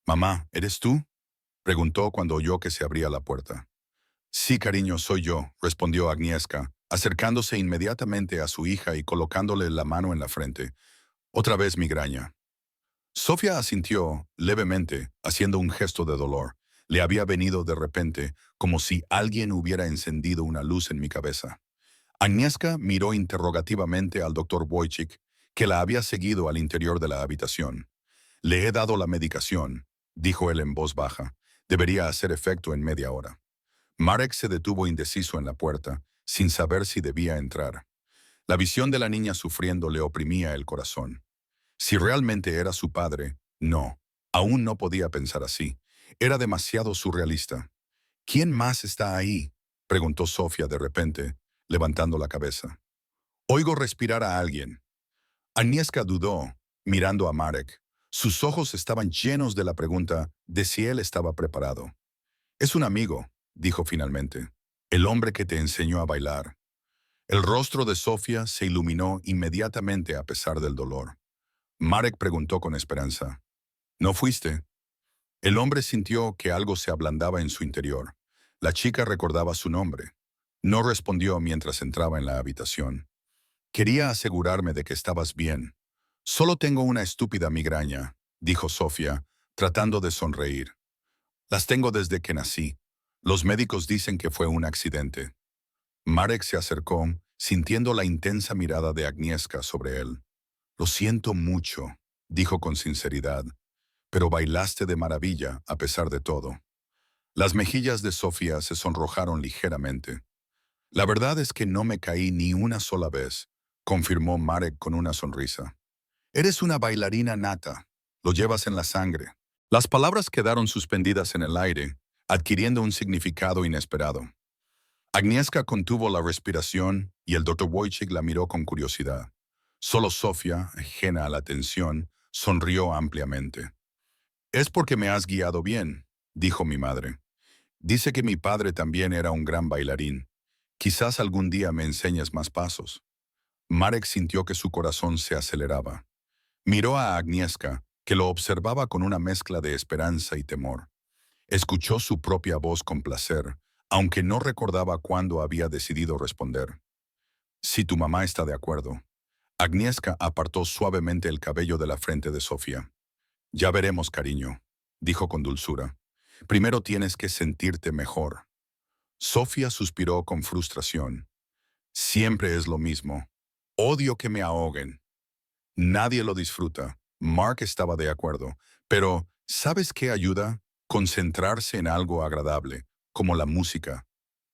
«Mamá, ¿eres tú?», preguntó cuando oyó que se abría la puerta. «Sí, cariño, soy yo», respondió Agnieszka, acercándose inmediatamente a su hija y colocándole la mano en la frente. «Otra vez migraña». Sofía asintió, levemente, haciendo un gesto de dolor. Le había venido de repente, como si alguien hubiera encendido una luz en mi cabeza. Agnieszka miró interrogativamente al doctor Wojcik, que la había seguido al interior de la habitación. «Le he dado la medicación», dijo él en voz baja. «Debería hacer efecto en media hora». Marek se detuvo indeciso en la puerta, sin saber si debía entrar. La visión de la niña sufriendo le oprimía el corazón. Si realmente era su padre, no. Aún no podía pensar así. Era demasiado surrealista. «¿Quién más está ahí?», preguntó Sofía de repente, levantando la cabeza. «Oigo respirar a alguien». Agnieszka dudó, mirando a Marek. Sus ojos estaban llenos de la pregunta de si él estaba preparado. «Es un amigo», dijo finalmente. «El hombre que te enseñó a bailar». El rostro de Sofía se iluminó inmediatamente a pesar del dolor. Marek preguntó con esperanza. «¿No fuiste?». El hombre sintió que algo se ablandaba en su interior. La chica recordaba su nombre. No respondió mientras entraba en la habitación. «Quería asegurarme de que estabas bien». «Solo tengo una estúpida migraña», dijo Sofía, tratando de sonreír. «Las tengo desde que nací. Los médicos dicen que fue un accidente». Marek se acercó, sintiendo la intensa mirada de Agnieszka sobre él. «Lo siento mucho», dijo con sinceridad, «pero bailaste de maravilla a pesar de todo». Las mejillas de Sofía se sonrojaron ligeramente. «La verdad es que no me caí ni una sola vez», confirmó Marek con una sonrisa. «Eres una bailarina nata. Lo llevas en la sangre». Las palabras quedaron suspendidas en el aire, adquiriendo un significado inesperado. Agnieszka contuvo la respiración y el doctor Wojcik la miró con curiosidad. Solo Sofía, ajena a la tensión, sonrió ampliamente. «Es porque me has guiado bien», dijo mi madre. «Dice que mi padre también era un gran bailarín. Quizás algún día me enseñes más pasos. Marek sintió que su corazón se aceleraba. Miró a Agnieszka, que lo observaba con una mezcla de esperanza y temor. Escuchó su propia voz con placer, aunque no recordaba cuándo había decidido responder. Si tu mamá está de acuerdo. Agnieszka apartó suavemente el cabello de la frente de Sofía. Ya veremos, cariño, dijo con dulzura. Primero tienes que sentirte mejor. Sofía suspiró con frustración. Siempre es lo mismo. Odio que me ahoguen. Nadie lo disfruta. Mark estaba de acuerdo. Pero, ¿sabes qué ayuda? Concentrarse en algo agradable, como la música.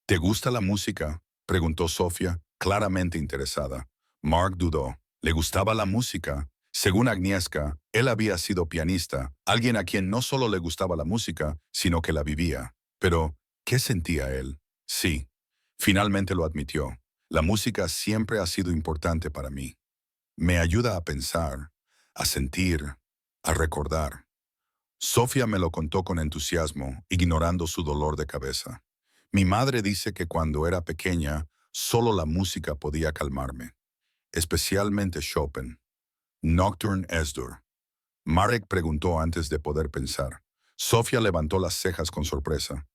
¿Te gusta la música?, preguntó Sofía, claramente interesada. Mark dudó. ¿Le gustaba la música? Según Agnieszka, él había sido pianista, alguien a quien no solo le gustaba la música, sino que la vivía. Pero, ¿qué sentía él? Sí, finalmente lo admitió. La música siempre ha sido importante para mí. Me ayuda a pensar, a sentir, a recordar. Sofía me lo contó con entusiasmo, ignorando su dolor de cabeza. Mi madre dice que cuando era pequeña, solo la música podía calmarme, especialmente Chopin. Nocturne es-dur. Marek preguntó antes de poder pensar. Sofía levantó las cejas con sorpresa.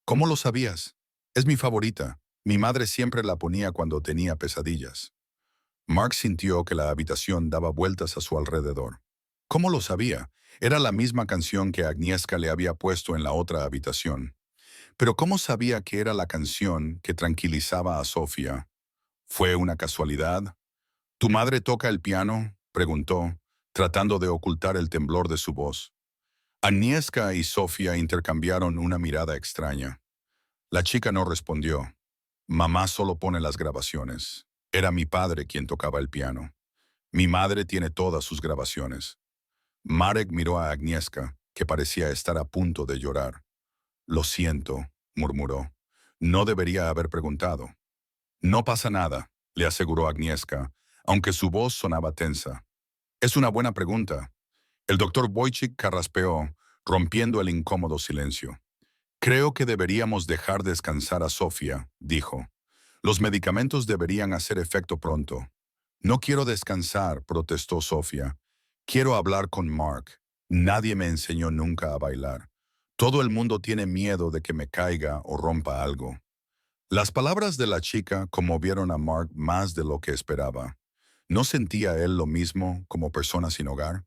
¿Cómo lo sabías? Es mi favorita. Mi madre siempre la ponía cuando tenía pesadillas. Mark sintió que la habitación daba vueltas a su alrededor. ¿Cómo lo sabía? Era la misma canción que Agnieszka le había puesto en la otra habitación. Pero ¿cómo sabía que era la canción que tranquilizaba a Sofía? ¿Fue una casualidad? ¿Tu madre toca el piano?, preguntó, tratando de ocultar el temblor de su voz. Agnieszka y Sofía intercambiaron una mirada extraña. La chica no respondió. Mamá solo pone las grabaciones. Era mi padre quien tocaba el piano. Mi madre tiene todas sus grabaciones. Marek miró a Agnieszka, que parecía estar a punto de llorar. Lo siento, murmuró. No debería haber preguntado. No pasa nada, le aseguró Agnieszka, aunque su voz sonaba tensa. Es una buena pregunta. El doctor Wojcik carraspeó, rompiendo el incómodo silencio. Creo que deberíamos dejar descansar a Sofía, dijo. Los medicamentos deberían hacer efecto pronto. No quiero descansar, protestó Sofía. Quiero hablar con Mark. Nadie me enseñó nunca a bailar. Todo el mundo tiene miedo de que me caiga o rompa algo. Las palabras de la chica conmovieron a Mark más de lo que esperaba. ¿No sentía él lo mismo como persona sin hogar?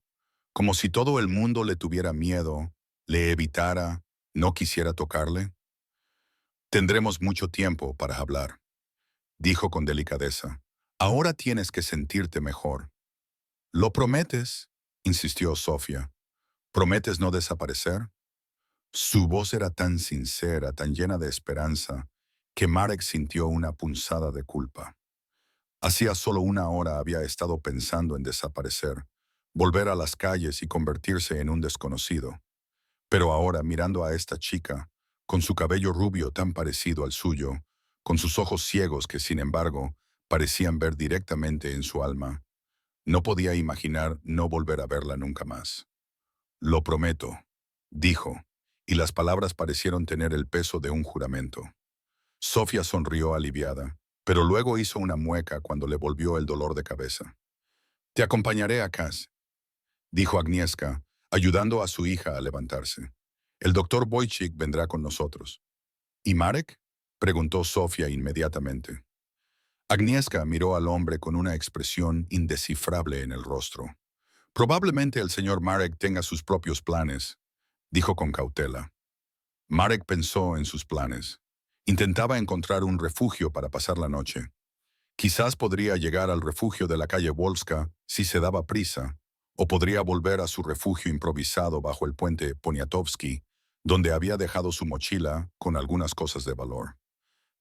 Como si todo el mundo le tuviera miedo, le evitara, no quisiera tocarle. Tendremos mucho tiempo para hablar, dijo con delicadeza. Ahora tienes que sentirte mejor. ¿Lo prometes?, insistió Sofía. ¿Prometes no desaparecer? Su voz era tan sincera, tan llena de esperanza, que Marek sintió una punzada de culpa. Hacía solo una hora había estado pensando en desaparecer, volver a las calles y convertirse en un desconocido. Pero ahora, mirando a esta chica, con su cabello rubio tan parecido al suyo, con sus ojos ciegos que, sin embargo, parecían ver directamente en su alma, no podía imaginar no volver a verla nunca más. Lo prometo, dijo, y las palabras parecieron tener el peso de un juramento. Sofía sonrió aliviada, pero luego hizo una mueca cuando le volvió el dolor de cabeza. Te acompañaré a casa, dijo Agnieszka, ayudando a su hija a levantarse. El doctor Wojcik vendrá con nosotros. ¿Y Marek?, preguntó Sofía inmediatamente. Agnieszka miró al hombre con una expresión indescifrable en el rostro. Probablemente el señor Marek tenga sus propios planes, dijo con cautela. Marek pensó en sus planes. Intentaba encontrar un refugio para pasar la noche. Quizás podría llegar al refugio de la calle Wolska si se daba prisa, o podría volver a su refugio improvisado bajo el puente Poniatowski, donde había dejado su mochila con algunas cosas de valor.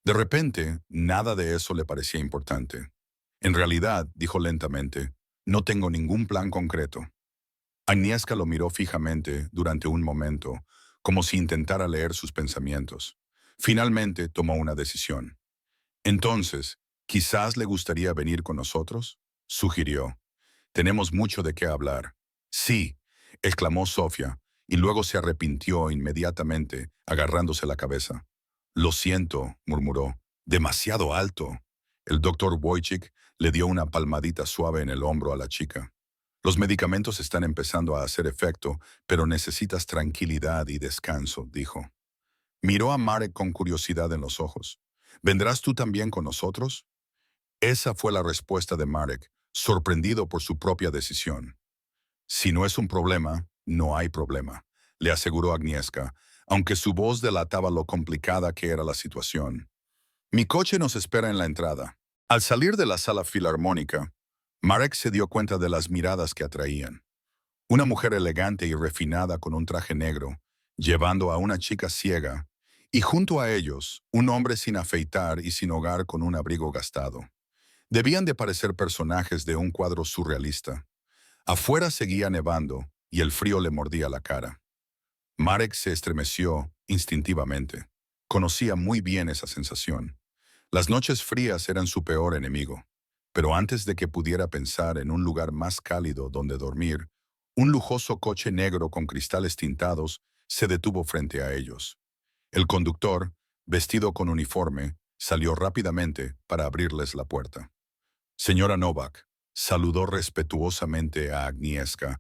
De repente, nada de eso le parecía importante. En realidad, dijo lentamente, no tengo ningún plan concreto. Agnieszka lo miró fijamente durante un momento, como si intentara leer sus pensamientos. Finalmente tomó una decisión. Entonces, ¿quizás le gustaría venir con nosotros?, sugirió. Tenemos mucho de qué hablar. Sí, exclamó Sofía, y luego se arrepintió inmediatamente, agarrándose la cabeza. Lo siento, murmuró. Demasiado alto. El doctor Wojcik le dio una palmadita suave en el hombro a la chica. Los medicamentos están empezando a hacer efecto, pero necesitas tranquilidad y descanso, dijo. Miró a Marek con curiosidad en los ojos. ¿Vendrás tú también con nosotros? Esa fue la respuesta de Marek, sorprendido por su propia decisión. Si no es un problema, no hay problema, le aseguró Agnieszka, aunque su voz delataba lo complicada que era la situación. Mi coche nos espera en la entrada. Al salir de la sala filarmónica, Marek se dio cuenta de las miradas que atraían. Una mujer elegante y refinada con un traje negro, llevando a una chica ciega, y junto a ellos, un hombre sin afeitar y sin hogar con un abrigo gastado. Debían de parecer personajes de un cuadro surrealista. Afuera seguía nevando y el frío le mordía la cara. Marek se estremeció instintivamente. Conocía muy bien esa sensación. Las noches frías eran su peor enemigo. Pero antes de que pudiera pensar en un lugar más cálido donde dormir, un lujoso coche negro con cristales tintados se detuvo frente a ellos. El conductor, vestido con uniforme, salió rápidamente para abrirles la puerta. Señora Novak, saludó respetuosamente a Agnieszka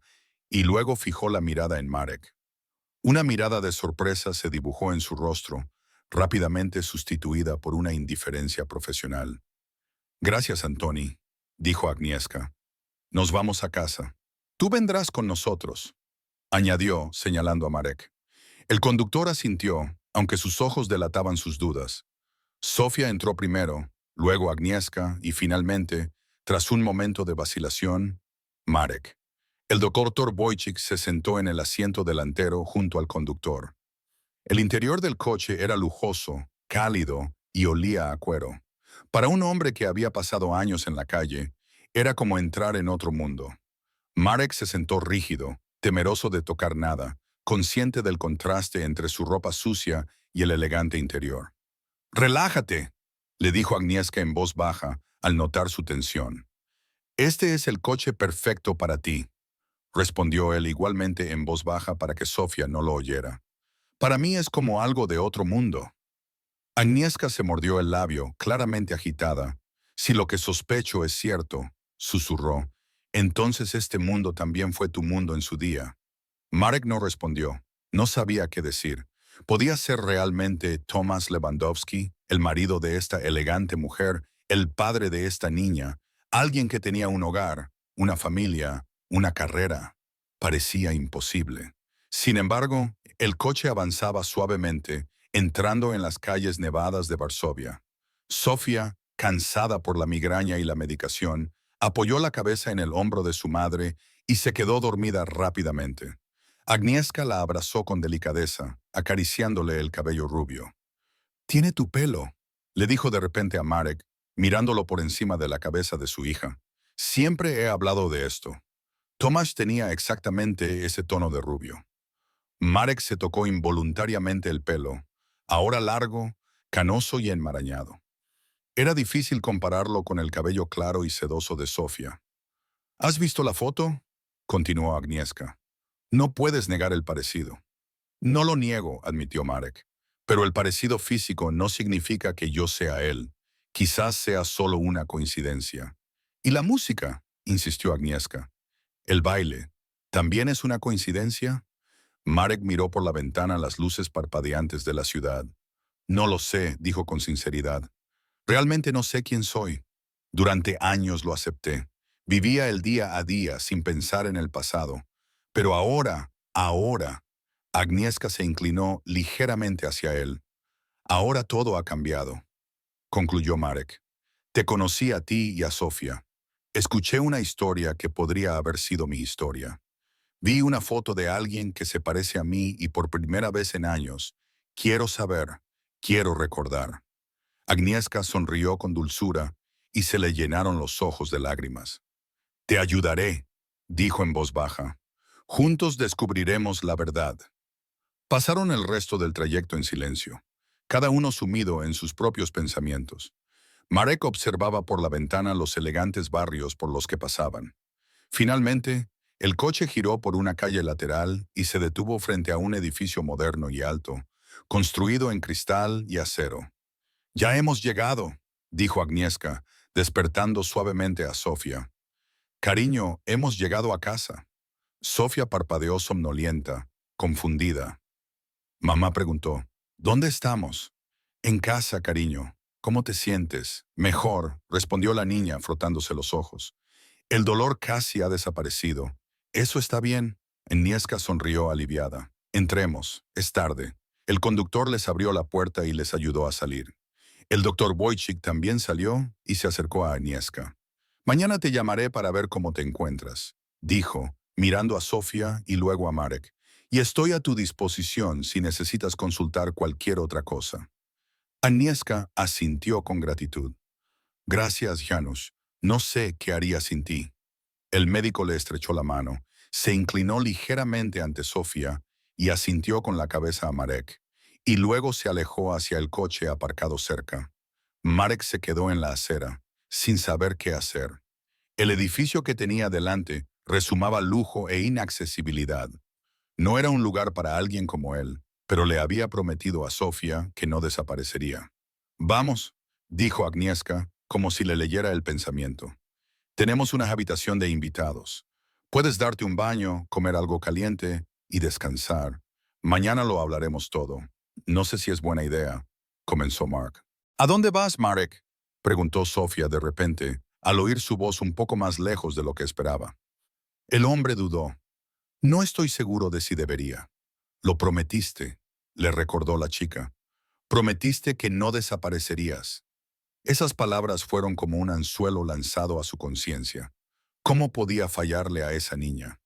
y luego fijó la mirada en Marek. Una mirada de sorpresa se dibujó en su rostro, rápidamente sustituida por una indiferencia profesional. Gracias, Antoni, dijo Agnieszka. Nos vamos a casa. Tú vendrás con nosotros, añadió, señalando a Marek. El conductor asintió, aunque sus ojos delataban sus dudas. Sofía entró primero, luego Agnieszka y finalmente, tras un momento de vacilación, Marek. El doctor Wojcik se sentó en el asiento delantero junto al conductor. El interior del coche era lujoso, cálido y olía a cuero. Para un hombre que había pasado años en la calle, era como entrar en otro mundo. Marek se sentó rígido, temeroso de tocar nada, consciente del contraste entre su ropa sucia y el elegante interior. «Relájate», le dijo Agnieszka en voz baja al notar su tensión. «Este es el coche perfecto para ti», respondió él igualmente en voz baja para que Sofía no lo oyera. «Para mí es como algo de otro mundo». Agnieszka se mordió el labio, claramente agitada. «Si lo que sospecho es cierto», susurró, «entonces este mundo también fue tu mundo en su día». Marek no respondió. No sabía qué decir. ¿Podía ser realmente Tomasz Lewandowski, el marido de esta elegante mujer, el padre de esta niña, alguien que tenía un hogar, una familia, una carrera? Parecía imposible. Sin embargo, el coche avanzaba suavemente, entrando en las calles nevadas de Varsovia. Sofía, cansada por la migraña y la medicación, apoyó la cabeza en el hombro de su madre y se quedó dormida rápidamente. Agnieszka la abrazó con delicadeza, acariciándole el cabello rubio. «Tiene tu pelo», le dijo de repente a Marek, mirándolo por encima de la cabeza de su hija. «Siempre he hablado de esto». Tomasz tenía exactamente ese tono de rubio. Marek se tocó involuntariamente el pelo, ahora largo, canoso y enmarañado. Era difícil compararlo con el cabello claro y sedoso de Sofía. «¿Has visto la foto?», continuó Agnieszka. «No puedes negar el parecido». «No lo niego», admitió Marek. «Pero el parecido físico no significa que yo sea él. Quizás sea solo una coincidencia». «¿Y la música?», insistió Agnieszka. «El baile. ¿También es una coincidencia?». Marek miró por la ventana las luces parpadeantes de la ciudad. «No lo sé», dijo con sinceridad. «Realmente no sé quién soy. Durante años lo acepté. Vivía el día a día sin pensar en el pasado. Pero ahora, Agnieszka se inclinó ligeramente hacia él. «Ahora todo ha cambiado», concluyó Marek. «Te conocí a ti y a Sofía. Escuché una historia que podría haber sido mi historia. Vi una foto de alguien que se parece a mí y por primera vez en años, quiero saber, quiero recordar». Agnieszka sonrió con dulzura y se le llenaron los ojos de lágrimas. «Te ayudaré», dijo en voz baja. «Juntos descubriremos la verdad». Pasaron el resto del trayecto en silencio, cada uno sumido en sus propios pensamientos. Marek observaba por la ventana los elegantes barrios por los que pasaban. Finalmente, el coche giró por una calle lateral y se detuvo frente a un edificio moderno y alto, construido en cristal y acero. Ya hemos llegado, dijo Agnieszka, despertando suavemente a Sofía. Cariño, hemos llegado a casa. Sofía parpadeó somnolienta, confundida. Mamá preguntó, ¿dónde estamos? En casa, cariño. ¿Cómo te sientes? Mejor, respondió la niña, frotándose los ojos. El dolor casi ha desaparecido. Eso está bien. Agnieszka sonrió aliviada. Entremos, es tarde. El conductor les abrió la puerta y les ayudó a salir. El doctor Wojcik también salió y se acercó a Agnieszka. Mañana te llamaré para ver cómo te encuentras, dijo, mirando a Sofía y luego a Marek. Y estoy a tu disposición si necesitas consultar cualquier otra cosa. Agnieszka asintió con gratitud. Gracias, Janusz. No sé qué haría sin ti. El médico le estrechó la mano, se inclinó ligeramente ante Sofía y asintió con la cabeza a Marek, y luego se alejó hacia el coche aparcado cerca. Marek se quedó en la acera, sin saber qué hacer. El edificio que tenía delante resumaba lujo e inaccesibilidad. No era un lugar para alguien como él, pero le había prometido a Sofía que no desaparecería. Vamos, dijo Agnieszka, como si le leyera el pensamiento. Tenemos una habitación de invitados. Puedes darte un baño, comer algo caliente y descansar. Mañana lo hablaremos todo. No sé si es buena idea, comenzó Mark. ¿A dónde vas, Marek? Preguntó Sofía de repente, al oír su voz un poco más lejos de lo que esperaba. El hombre dudó. No estoy seguro de si debería. Lo prometiste, le recordó la chica. Prometiste que no desaparecerías. Esas palabras fueron como un anzuelo lanzado a su conciencia. ¿Cómo podía fallarle a esa niña?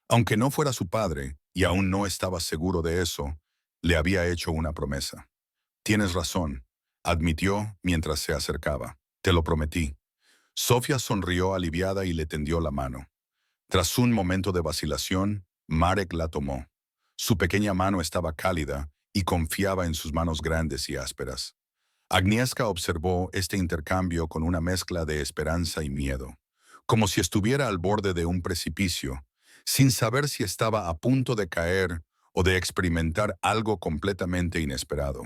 Aunque no fuera su padre, y aún no estaba seguro de eso, le había hecho una promesa. Tienes razón, admitió mientras se acercaba. Te lo prometí. Sofía sonrió aliviada y le tendió la mano. Tras un momento de vacilación, Marek la tomó. Su pequeña mano estaba cálida y confiaba en sus manos grandes y ásperas. Agnieszka observó este intercambio con una mezcla de esperanza y miedo, como si estuviera al borde de un precipicio, sin saber si estaba a punto de caer o de experimentar algo completamente inesperado.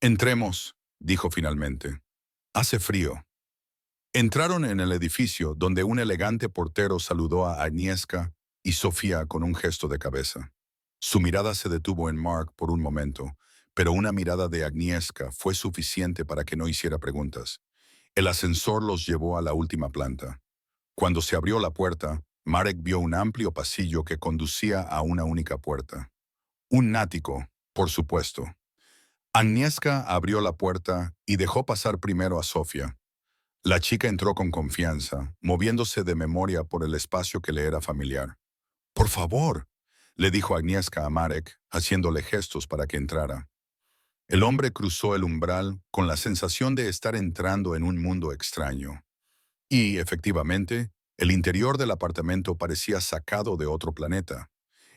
Entremos, dijo finalmente. Hace frío. Entraron en el edificio donde un elegante portero saludó a Agnieszka y Sofía con un gesto de cabeza. Su mirada se detuvo en Mark por un momento, pero una mirada de Agnieszka fue suficiente para que no hiciera preguntas. El ascensor los llevó a la última planta. Cuando se abrió la puerta, Marek vio un amplio pasillo que conducía a una única puerta. Un ático, por supuesto. Agnieszka abrió la puerta y dejó pasar primero a Sofía. La chica entró con confianza, moviéndose de memoria por el espacio que le era familiar. «Por favor», le dijo Agnieszka a Marek, haciéndole gestos para que entrara. El hombre cruzó el umbral con la sensación de estar entrando en un mundo extraño. Y, efectivamente, el interior del apartamento parecía sacado de otro planeta.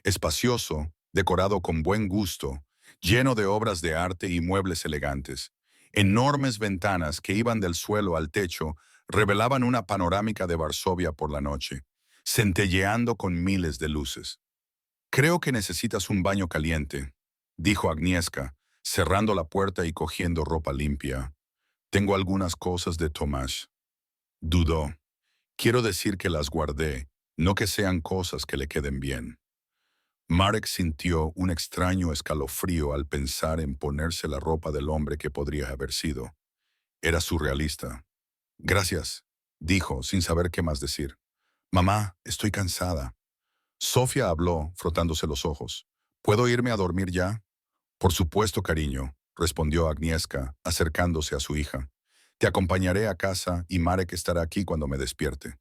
Espacioso, decorado con buen gusto, lleno de obras de arte y muebles elegantes. Enormes ventanas que iban del suelo al techo revelaban una panorámica de Varsovia por la noche, centelleando con miles de luces. «Creo que necesitas un baño caliente», dijo Agnieszka, cerrando la puerta y cogiendo ropa limpia. «Tengo algunas cosas de Tomás». Dudó. «Quiero decir que las guardé, no que sean cosas que le queden bien». Marek sintió un extraño escalofrío al pensar en ponerse la ropa del hombre que podría haber sido. Era surrealista. «Gracias», dijo, sin saber qué más decir. «Mamá, estoy cansada». Sofía habló, frotándose los ojos. «¿Puedo irme a dormir ya?» «Por supuesto, cariño», respondió Agnieszka, acercándose a su hija. «Te acompañaré a casa y Marek estará aquí cuando me despierte».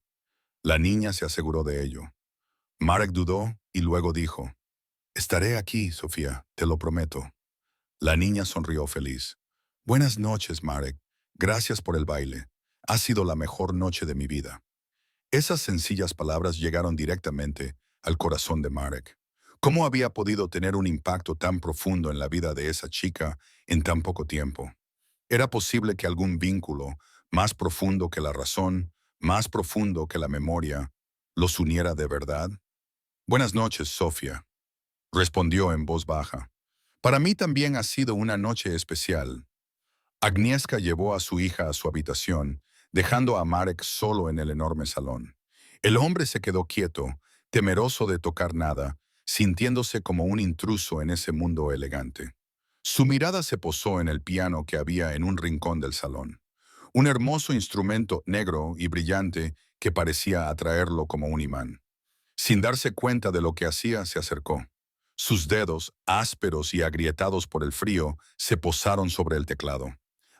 La niña se aseguró de ello. Marek dudó y luego dijo, «Estaré aquí, Sofía, te lo prometo». La niña sonrió feliz. «Buenas noches, Marek. Gracias por el baile. Ha sido la mejor noche de mi vida». Esas sencillas palabras llegaron directamente al corazón de Marek. ¿Cómo había podido tener un impacto tan profundo en la vida de esa chica en tan poco tiempo? ¿Era posible que algún vínculo, más profundo que la razón, más profundo que la memoria, los uniera de verdad? «Buenas noches, Sofía», respondió en voz baja. «Para mí también ha sido una noche especial». Agnieszka llevó a su hija a su habitación, dejando a Marek solo en el enorme salón. El hombre se quedó quieto, temeroso de tocar nada, sintiéndose como un intruso en ese mundo elegante. Su mirada se posó en el piano que había en un rincón del salón. Un hermoso instrumento negro y brillante que parecía atraerlo como un imán. Sin darse cuenta de lo que hacía, se acercó. Sus dedos, ásperos y agrietados por el frío, se posaron sobre el teclado.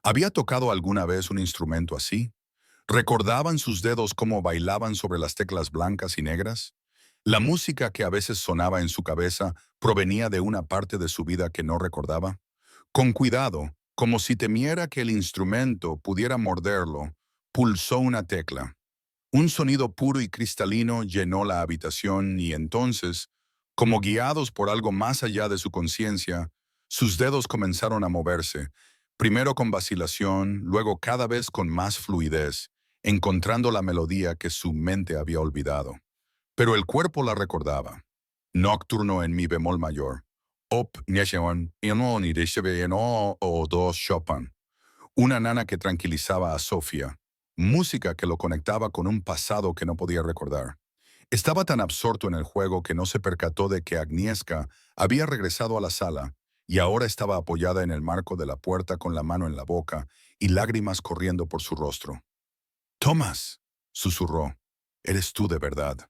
¿Había tocado alguna vez un instrumento así? ¿Recordaban sus dedos cómo bailaban sobre las teclas blancas y negras? La música que a veces sonaba en su cabeza provenía de una parte de su vida que no recordaba. Con cuidado, como si temiera que el instrumento pudiera morderlo, pulsó una tecla. Un sonido puro y cristalino llenó la habitación y entonces, como guiados por algo más allá de su conciencia, sus dedos comenzaron a moverse, primero con vacilación, luego cada vez con más fluidez, encontrando la melodía que su mente había olvidado. Pero el cuerpo la recordaba. Nocturno en mi bemol mayor. Op Nesheon, Eno ni Deshebe Eno o dos Chopin. Una nana que tranquilizaba a Sofía. Música que lo conectaba con un pasado que no podía recordar. Estaba tan absorto en el juego que no se percató de que Agnieszka había regresado a la sala y ahora estaba apoyada en el marco de la puerta con la mano en la boca y lágrimas corriendo por su rostro. «Thomas», susurró, «eres tú de verdad».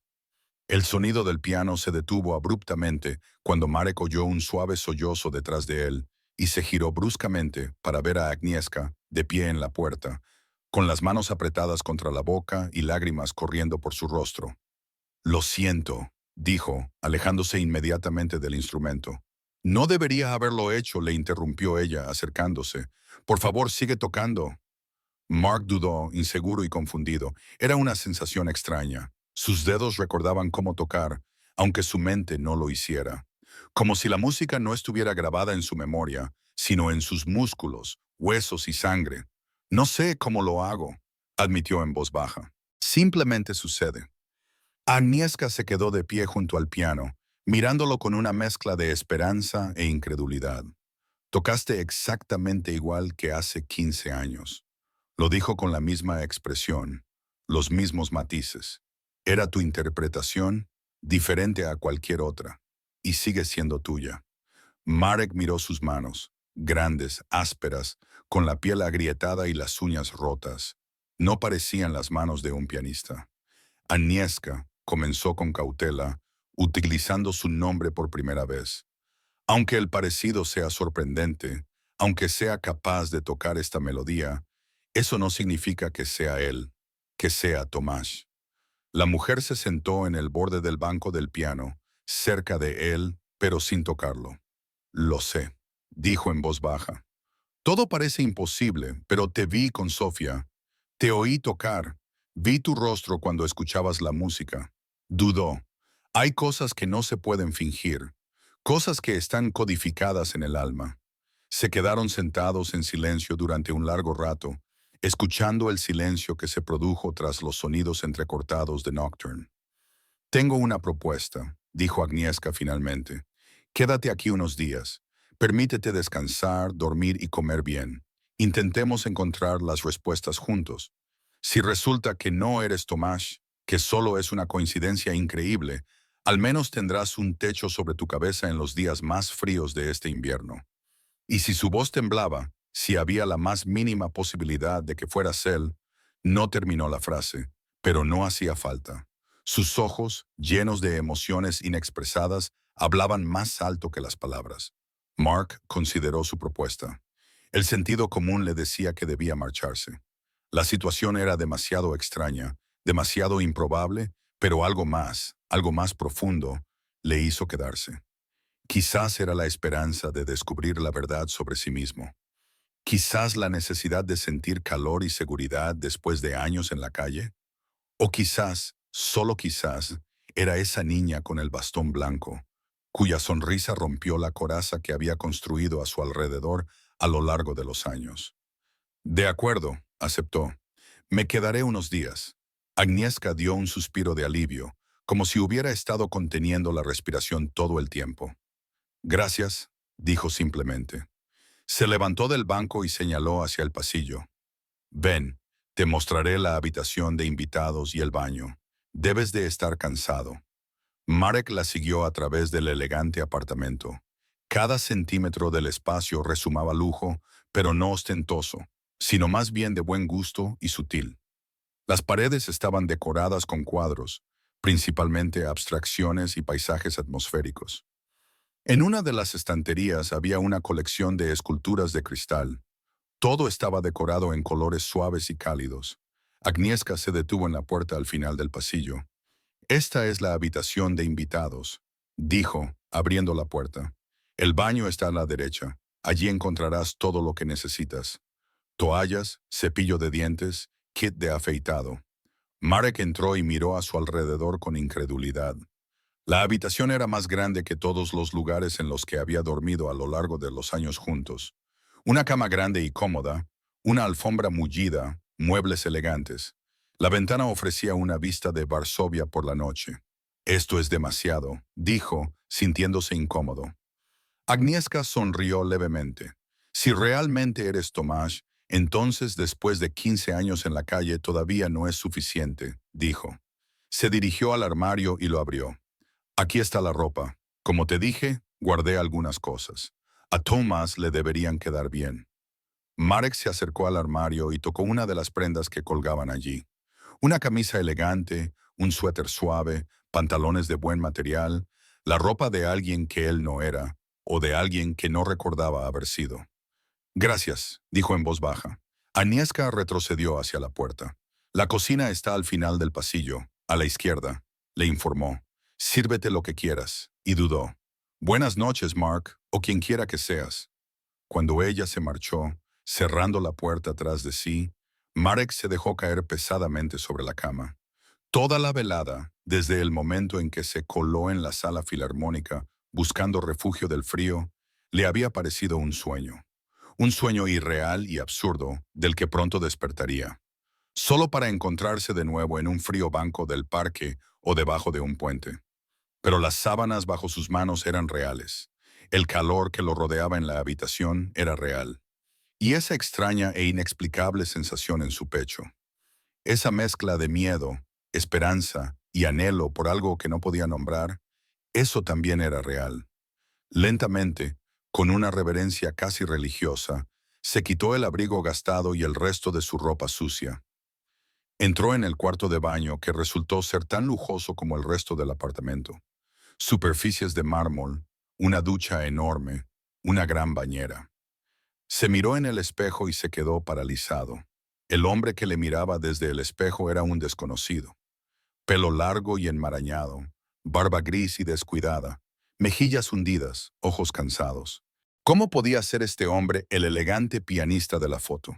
El sonido del piano se detuvo abruptamente cuando Marek oyó un suave sollozo detrás de él y se giró bruscamente para ver a Agnieszka de pie en la puerta, con las manos apretadas contra la boca y lágrimas corriendo por su rostro. «Lo siento», dijo, alejándose inmediatamente del instrumento. «No debería haberlo hecho», le interrumpió ella, acercándose. «Por favor, sigue tocando». Mark dudó, inseguro y confundido. Era una sensación extraña. Sus dedos recordaban cómo tocar, aunque su mente no lo hiciera. Como si la música no estuviera grabada en su memoria, sino en sus músculos, huesos y sangre. «No sé cómo lo hago», admitió en voz baja. «Simplemente sucede». Agnieszka se quedó de pie junto al piano, mirándolo con una mezcla de esperanza e incredulidad. «Tocaste exactamente igual que hace 15 años». Lo dijo con la misma expresión, los mismos matices. Era tu interpretación, diferente a cualquier otra, y sigue siendo tuya. Marek miró sus manos, grandes, ásperas, con la piel agrietada y las uñas rotas. No parecían las manos de un pianista. Agnieszka comenzó con cautela, utilizando su nombre por primera vez. Aunque el parecido sea sorprendente, aunque sea capaz de tocar esta melodía, eso no significa que sea él, que sea Tomás. La mujer se sentó en el borde del banco del piano, cerca de él, pero sin tocarlo. «Lo sé», dijo en voz baja. «Todo parece imposible, pero te vi con Sofía. Te oí tocar. Vi tu rostro cuando escuchabas la música. Dudó. Hay cosas que no se pueden fingir, cosas que están codificadas en el alma». Se quedaron sentados en silencio durante un largo rato, escuchando el silencio que se produjo tras los sonidos entrecortados de Nocturne. «Tengo una propuesta», dijo Agnieszka finalmente. «Quédate aquí unos días. Permítete descansar, dormir y comer bien. Intentemos encontrar las respuestas juntos. Si resulta que no eres Tomás, que solo es una coincidencia increíble, al menos tendrás un techo sobre tu cabeza en los días más fríos de este invierno». Y si su voz temblaba, si había la más mínima posibilidad de que fueras él, no terminó la frase, pero no hacía falta. Sus ojos, llenos de emociones inexpresadas, hablaban más alto que las palabras. Mark consideró su propuesta. El sentido común le decía que debía marcharse. La situación era demasiado extraña, demasiado improbable, pero algo más profundo, le hizo quedarse. Quizás era la esperanza de descubrir la verdad sobre sí mismo. Quizás la necesidad de sentir calor y seguridad después de años en la calle. O quizás, solo quizás, era esa niña con el bastón blanco, cuya sonrisa rompió la coraza que había construido a su alrededor a lo largo de los años. «De acuerdo», aceptó. «Me quedaré unos días». Agnieszka dio un suspiro de alivio, como si hubiera estado conteniendo la respiración todo el tiempo. «Gracias», dijo simplemente. Se levantó del banco y señaló hacia el pasillo. Ven, te mostraré la habitación de invitados y el baño. Debes de estar cansado. Marek la siguió a través del elegante apartamento. Cada centímetro del espacio resumaba lujo, pero no ostentoso, sino más bien de buen gusto y sutil. Las paredes estaban decoradas con cuadros, principalmente abstracciones y paisajes atmosféricos. En una de las estanterías había una colección de esculturas de cristal. Todo estaba decorado en colores suaves y cálidos. Agnieszka se detuvo en la puerta al final del pasillo. Esta es la habitación de invitados, dijo, abriendo la puerta. El baño está a la derecha. Allí encontrarás todo lo que necesitas. Toallas, cepillo de dientes, kit de afeitado. Marek entró y miró a su alrededor con incredulidad. La habitación era más grande que todos los lugares en los que había dormido a lo largo de los años juntos. Una cama grande y cómoda, una alfombra mullida, muebles elegantes. La ventana ofrecía una vista de Varsovia por la noche. Esto es demasiado, dijo, sintiéndose incómodo. Agnieszka sonrió levemente. Si realmente eres Tomás, entonces después de 15 años en la calle todavía no es suficiente, dijo. Se dirigió al armario y lo abrió. Aquí está la ropa. Como te dije, guardé algunas cosas. A Tomás le deberían quedar bien. Marek se acercó al armario y tocó una de las prendas que colgaban allí. Una camisa elegante, un suéter suave, pantalones de buen material, la ropa de alguien que él no era, o de alguien que no recordaba haber sido. Gracias, dijo en voz baja. Agnieszka retrocedió hacia la puerta. La cocina está al final del pasillo, a la izquierda, le informó. Sírvete lo que quieras, y dudó. Buenas noches, Mark, o quien quiera que seas. Cuando ella se marchó, cerrando la puerta tras de sí, Marek se dejó caer pesadamente sobre la cama. Toda la velada, desde el momento en que se coló en la sala filarmónica, buscando refugio del frío, le había parecido un sueño. Un sueño irreal y absurdo, del que pronto despertaría. Solo para encontrarse de nuevo en un frío banco del parque o debajo de un puente. Pero las sábanas bajo sus manos eran reales. El calor que lo rodeaba en la habitación era real. Y esa extraña e inexplicable sensación en su pecho. Esa mezcla de miedo, esperanza y anhelo por algo que no podía nombrar, eso también era real. Lentamente, con una reverencia casi religiosa, se quitó el abrigo gastado y el resto de su ropa sucia. Entró en el cuarto de baño que resultó ser tan lujoso como el resto del apartamento. Superficies de mármol, una ducha enorme, una gran bañera. Se miró en el espejo y se quedó paralizado. El hombre que le miraba desde el espejo era un desconocido. Pelo largo y enmarañado, barba gris y descuidada, mejillas hundidas, ojos cansados. ¿Cómo podía ser este hombre el elegante pianista de la foto?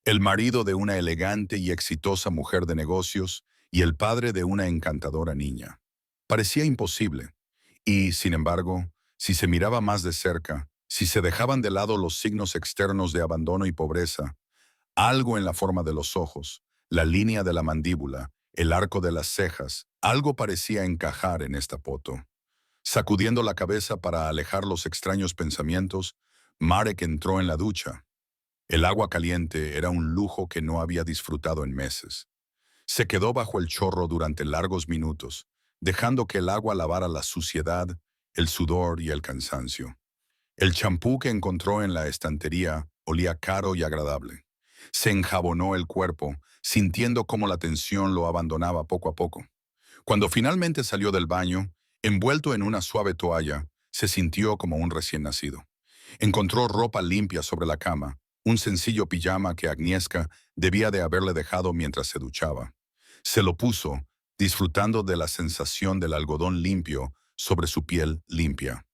El marido de una elegante y exitosa mujer de negocios y el padre de una encantadora niña. Parecía imposible. Y, sin embargo, si se miraba más de cerca, si se dejaban de lado los signos externos de abandono y pobreza, algo en la forma de los ojos, la línea de la mandíbula, el arco de las cejas, algo parecía encajar en esta foto. Sacudiendo la cabeza para alejar los extraños pensamientos, Marek entró en la ducha. El agua caliente era un lujo que no había disfrutado en meses. Se quedó bajo el chorro durante largos minutos, dejando que el agua lavara la suciedad, el sudor y el cansancio. El champú que encontró en la estantería olía caro y agradable. Se enjabonó el cuerpo, sintiendo cómo la tensión lo abandonaba poco a poco. Cuando finalmente salió del baño, envuelto en una suave toalla, se sintió como un recién nacido. Encontró ropa limpia sobre la cama, un sencillo pijama que Agnieszka debía de haberle dejado mientras se duchaba. Se lo puso, disfrutando de la sensación del algodón limpio sobre su piel limpia.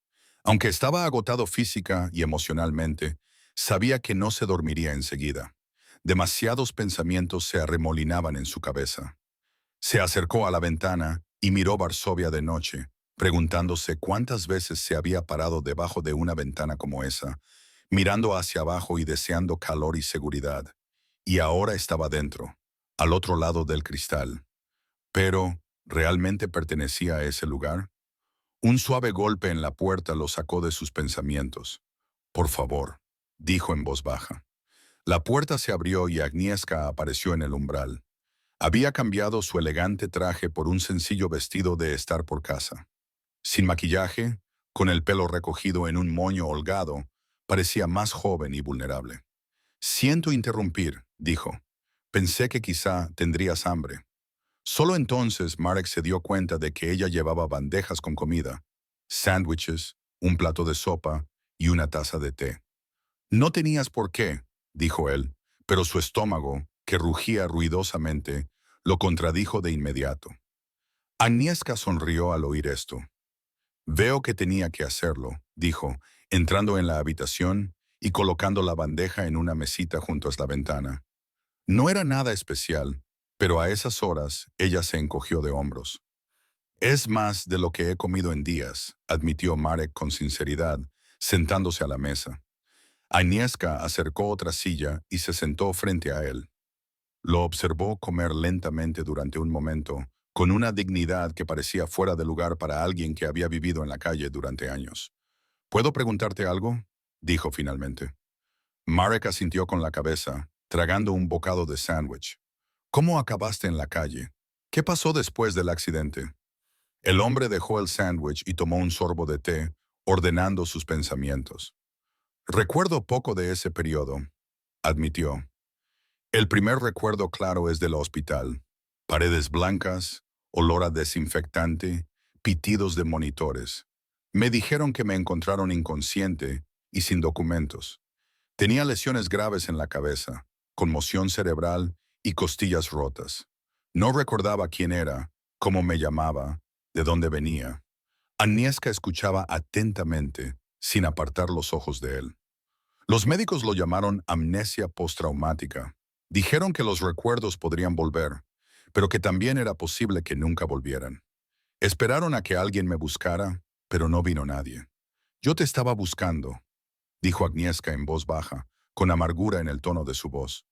Aunque estaba agotado física y emocionalmente, sabía que no se dormiría enseguida. Demasiados pensamientos se arremolinaban en su cabeza. Se acercó a la ventana y miró Varsovia de noche, preguntándose cuántas veces se había parado debajo de una ventana como esa, mirando hacia abajo y deseando calor y seguridad. Y ahora estaba dentro, al otro lado del cristal. Pero, ¿realmente pertenecía a ese lugar? Un suave golpe en la puerta lo sacó de sus pensamientos. Por favor, dijo en voz baja. La puerta se abrió y Agnieszka apareció en el umbral. Había cambiado su elegante traje por un sencillo vestido de estar por casa. Sin maquillaje, con el pelo recogido en un moño holgado, parecía más joven y vulnerable. «Siento interrumpir», dijo. «Pensé que quizá tendrías hambre». Solo entonces Marek se dio cuenta de que ella llevaba bandejas con comida, sándwiches, un plato de sopa y una taza de té. «No tenías por qué», dijo él, pero su estómago, que rugía ruidosamente, lo contradijo de inmediato. Agnieszka sonrió al oír esto. «Veo que tenía que hacerlo», dijo, entrando en la habitación y colocando la bandeja en una mesita junto a la ventana. No era nada especial, pero a esas horas ella se encogió de hombros. «Es más de lo que he comido en días», admitió Marek con sinceridad, sentándose a la mesa. Agnieszka acercó otra silla y se sentó frente a él. Lo observó comer lentamente durante un momento, con una dignidad que parecía fuera de lugar para alguien que había vivido en la calle durante años. «¿Puedo preguntarte algo?», dijo finalmente. Marek asintió con la cabeza, tragando un bocado de sándwich. «¿Cómo acabaste en la calle? ¿Qué pasó después del accidente?» El hombre dejó el sándwich y tomó un sorbo de té, ordenando sus pensamientos. «Recuerdo poco de ese periodo», admitió. «El primer recuerdo claro es del hospital. Paredes blancas, olor a desinfectante, pitidos de monitores. Me dijeron que me encontraron inconsciente y sin documentos. Tenía lesiones graves en la cabeza, conmoción cerebral y costillas rotas. No recordaba quién era, cómo me llamaba, de dónde venía». Agnieszka escuchaba atentamente, sin apartar los ojos de él. Los médicos lo llamaron amnesia postraumática. Dijeron que los recuerdos podrían volver, pero que también era posible que nunca volvieran. Esperaron a que alguien me buscara, pero no vino nadie. «Yo te estaba buscando», dijo Agnieszka en voz baja, con amargura en el tono de su voz.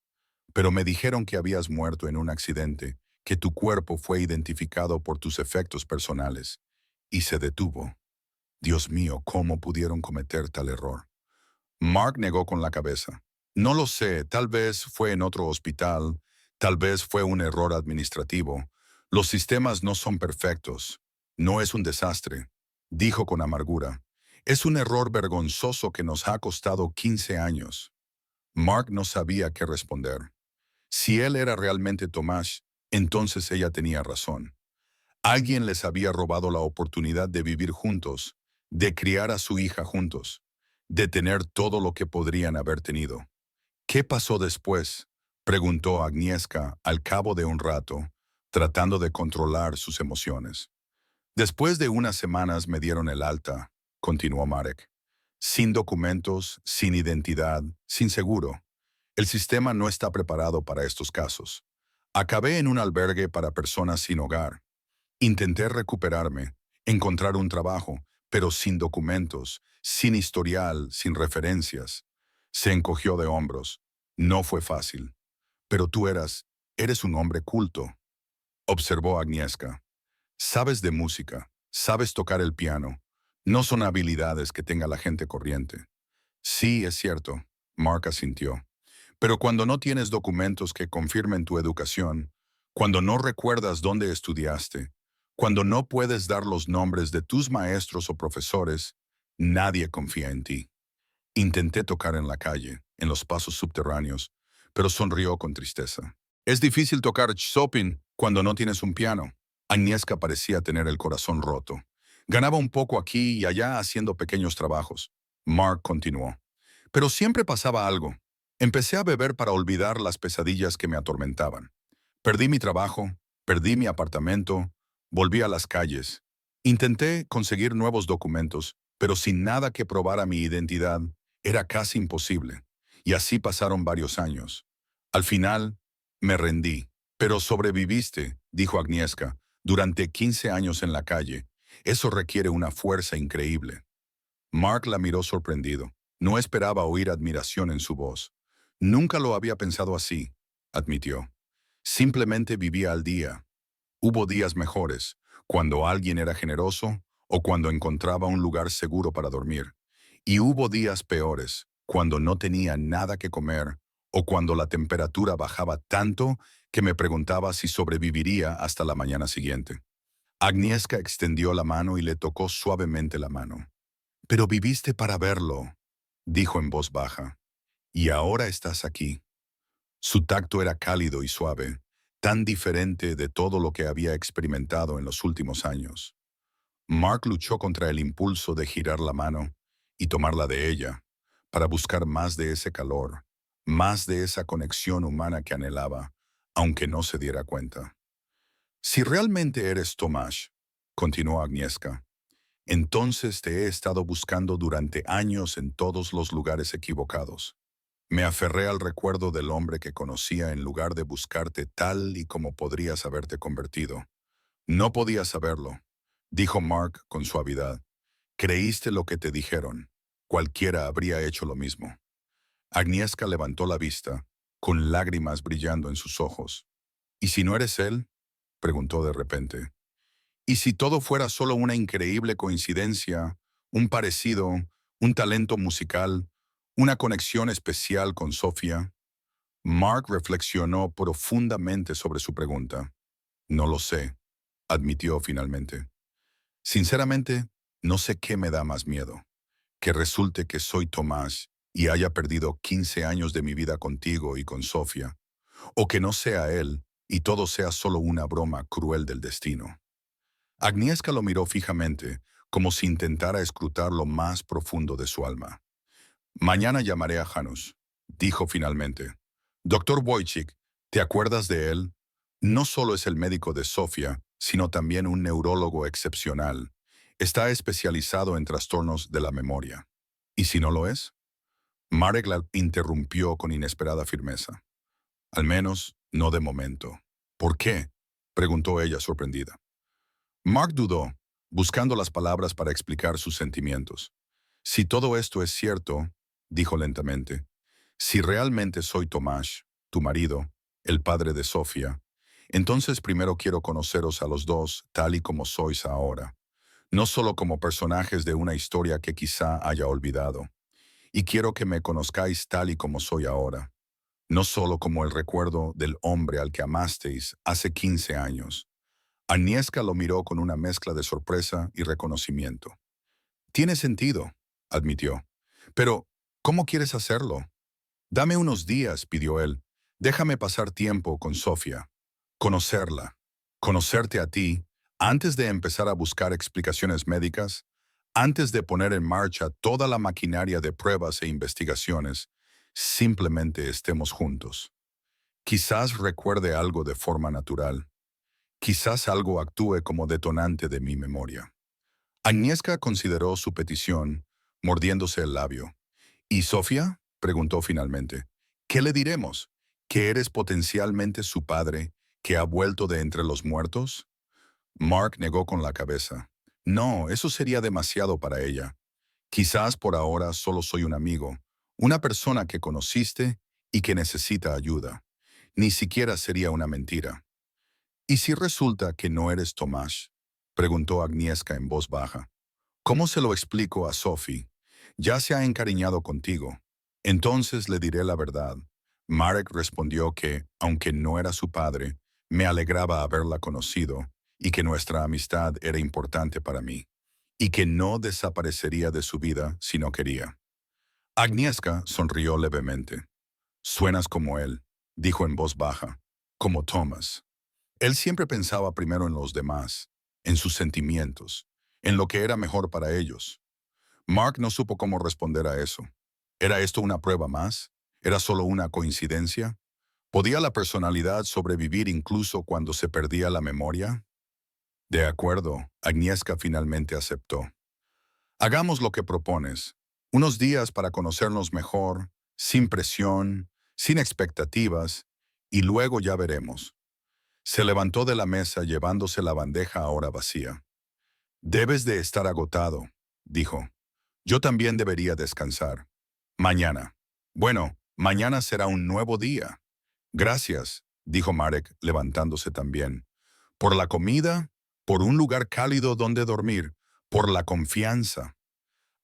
«Pero me dijeron que habías muerto en un accidente, que tu cuerpo fue identificado por tus efectos personales, y se detuvo. Dios mío, ¿cómo pudieron cometer tal error?». Mark negó con la cabeza. «No lo sé, tal vez fue en otro hospital, tal vez fue un error administrativo. Los sistemas no son perfectos. No es un desastre», dijo con amargura. «Es un error vergonzoso que nos ha costado 15 años». Mark no sabía qué responder. Si él era realmente Tomás, entonces ella tenía razón. Alguien les había robado la oportunidad de vivir juntos, de criar a su hija juntos, de tener todo lo que podrían haber tenido. «¿Qué pasó después?», preguntó Agnieszka al cabo de un rato, tratando de controlar sus emociones. «Después de unas semanas me dieron el alta», continuó Marek. «Sin documentos, sin identidad, sin seguro. El sistema no está preparado para estos casos. Acabé en un albergue para personas sin hogar. Intenté recuperarme, encontrar un trabajo, pero sin documentos, sin historial, sin referencias». Se encogió de hombros. «No fue fácil. Pero tú eres un hombre culto», observó Agnieszka. «Sabes de música, sabes tocar el piano. No son habilidades que tenga la gente corriente». «Sí, es cierto», Mark asintió. «Pero cuando no tienes documentos que confirmen tu educación, cuando no recuerdas dónde estudiaste, cuando no puedes dar los nombres de tus maestros o profesores, nadie confía en ti». Intenté tocar en la calle, en los pasos subterráneos, pero sonrió con tristeza. «Es difícil tocar Chopin cuando no tienes un piano». Agnieszka parecía tener el corazón roto. «Ganaba un poco aquí y allá haciendo pequeños trabajos». Mark continuó. «Pero siempre pasaba algo. Empecé a beber para olvidar las pesadillas que me atormentaban. Perdí mi trabajo, perdí mi apartamento, volví a las calles. Intenté conseguir nuevos documentos, pero sin nada que probara mi identidad, era casi imposible. Y así pasaron varios años. Al final, me rendí». «Pero sobreviviste», dijo Agnieszka, «durante 15 años en la calle. Eso requiere una fuerza increíble». Mark la miró sorprendido. No esperaba oír admiración en su voz. «Nunca lo había pensado así», admitió. «Simplemente vivía al día. Hubo días mejores, cuando alguien era generoso o cuando encontraba un lugar seguro para dormir. Y hubo días peores, cuando no tenía nada que comer o cuando la temperatura bajaba tanto que me preguntaba si sobreviviría hasta la mañana siguiente. Agnieszka extendió la mano y le tocó suavemente la mano. «Pero viviste para verlo», dijo en voz baja, «y ahora estás aquí». Su tacto era cálido y suave, tan diferente de todo lo que había experimentado en los últimos años. Mark luchó contra el impulso de girar la mano y tomarla de ella, para buscar más de ese calor, más de esa conexión humana que anhelaba, aunque no se diera cuenta. «Si realmente eres Tomasz», continuó Agnieszka, «entonces te he estado buscando durante años en todos los lugares equivocados. Me aferré al recuerdo del hombre que conocía en lugar de buscarte tal y como podrías haberte convertido. No podías saberlo», dijo Mark con suavidad. «Creíste lo que te dijeron. Cualquiera habría hecho lo mismo». Agnieszka levantó la vista, con lágrimas brillando en sus ojos. «¿Y si no eres él?», preguntó de repente. «¿Y si todo fuera solo una increíble coincidencia, un parecido, un talento musical, una conexión especial con Sofía?» Mark reflexionó profundamente sobre su pregunta. «No lo sé», admitió finalmente. «Sinceramente, no sé qué me da más miedo. Que resulte que soy Tomás y haya perdido 15 años de mi vida contigo y con Sofía, o que no sea él y todo sea solo una broma cruel del destino». Agnieszka lo miró fijamente, como si intentara escrutar lo más profundo de su alma. «Mañana llamaré a Janusz», dijo finalmente. «Doctor Wojcik, ¿te acuerdas de él? No solo es el médico de Sofía, sino también un neurólogo excepcional. Está especializado en trastornos de la memoria. ¿Y si no lo es?». Marek la interrumpió con inesperada firmeza. «Al menos, no de momento». «¿Por qué?», preguntó ella sorprendida. Mark dudó, buscando las palabras para explicar sus sentimientos. «Si todo esto es cierto», dijo lentamente, «si realmente soy Tomás, tu marido, el padre de Sofía, entonces primero quiero conoceros a los dos tal y como sois ahora, no solo como personajes de una historia que quizá haya olvidado. Y quiero que me conozcáis tal y como soy ahora, no solo como el recuerdo del hombre al que amasteis hace 15 años». Agnieszka lo miró con una mezcla de sorpresa y reconocimiento. «Tiene sentido», admitió. «Pero, ¿cómo quieres hacerlo?». «Dame unos días», pidió él. «Déjame pasar tiempo con Sofía. Conocerla. Conocerte a ti, antes de empezar a buscar explicaciones médicas, antes de poner en marcha toda la maquinaria de pruebas e investigaciones, simplemente estemos juntos. Quizás recuerde algo de forma natural. Quizás algo actúe como detonante de mi memoria». Agnieszka consideró su petición, mordiéndose el labio. «¿Y Sofía?», preguntó finalmente. «¿Qué le diremos? ¿Que eres potencialmente su padre, que ha vuelto de entre los muertos?». Mark negó con la cabeza. «No, eso sería demasiado para ella. Quizás por ahora solo soy un amigo, una persona que conociste y que necesita ayuda. Ni siquiera sería una mentira». «¿Y si resulta que no eres Tomás?», preguntó Agnieszka en voz baja. «¿Cómo se lo explico a Sophie? Ya se ha encariñado contigo. Entonces le diré la verdad». Marek respondió que, aunque no era su padre, me alegraba haberla conocido y que nuestra amistad era importante para mí, y que no desaparecería de su vida si no quería. Agnieszka sonrió levemente. «Suenas como él», dijo en voz baja, «como Thomas». Él siempre pensaba primero en los demás, en sus sentimientos, en lo que era mejor para ellos. Mark no supo cómo responder a eso. ¿Era esto una prueba más? ¿Era solo una coincidencia? ¿Podía la personalidad sobrevivir incluso cuando se perdía la memoria? De acuerdo, Agnieszka finalmente aceptó. «Hagamos lo que propones. Unos días para conocernos mejor, sin presión, sin expectativas, y luego ya veremos». Se levantó de la mesa llevándose la bandeja ahora vacía. «Debes de estar agotado», dijo. «Yo también debería descansar. Mañana. Bueno, mañana será un nuevo día». «Gracias», dijo Marek, levantándose también. «Por la comida, por un lugar cálido donde dormir, por la confianza».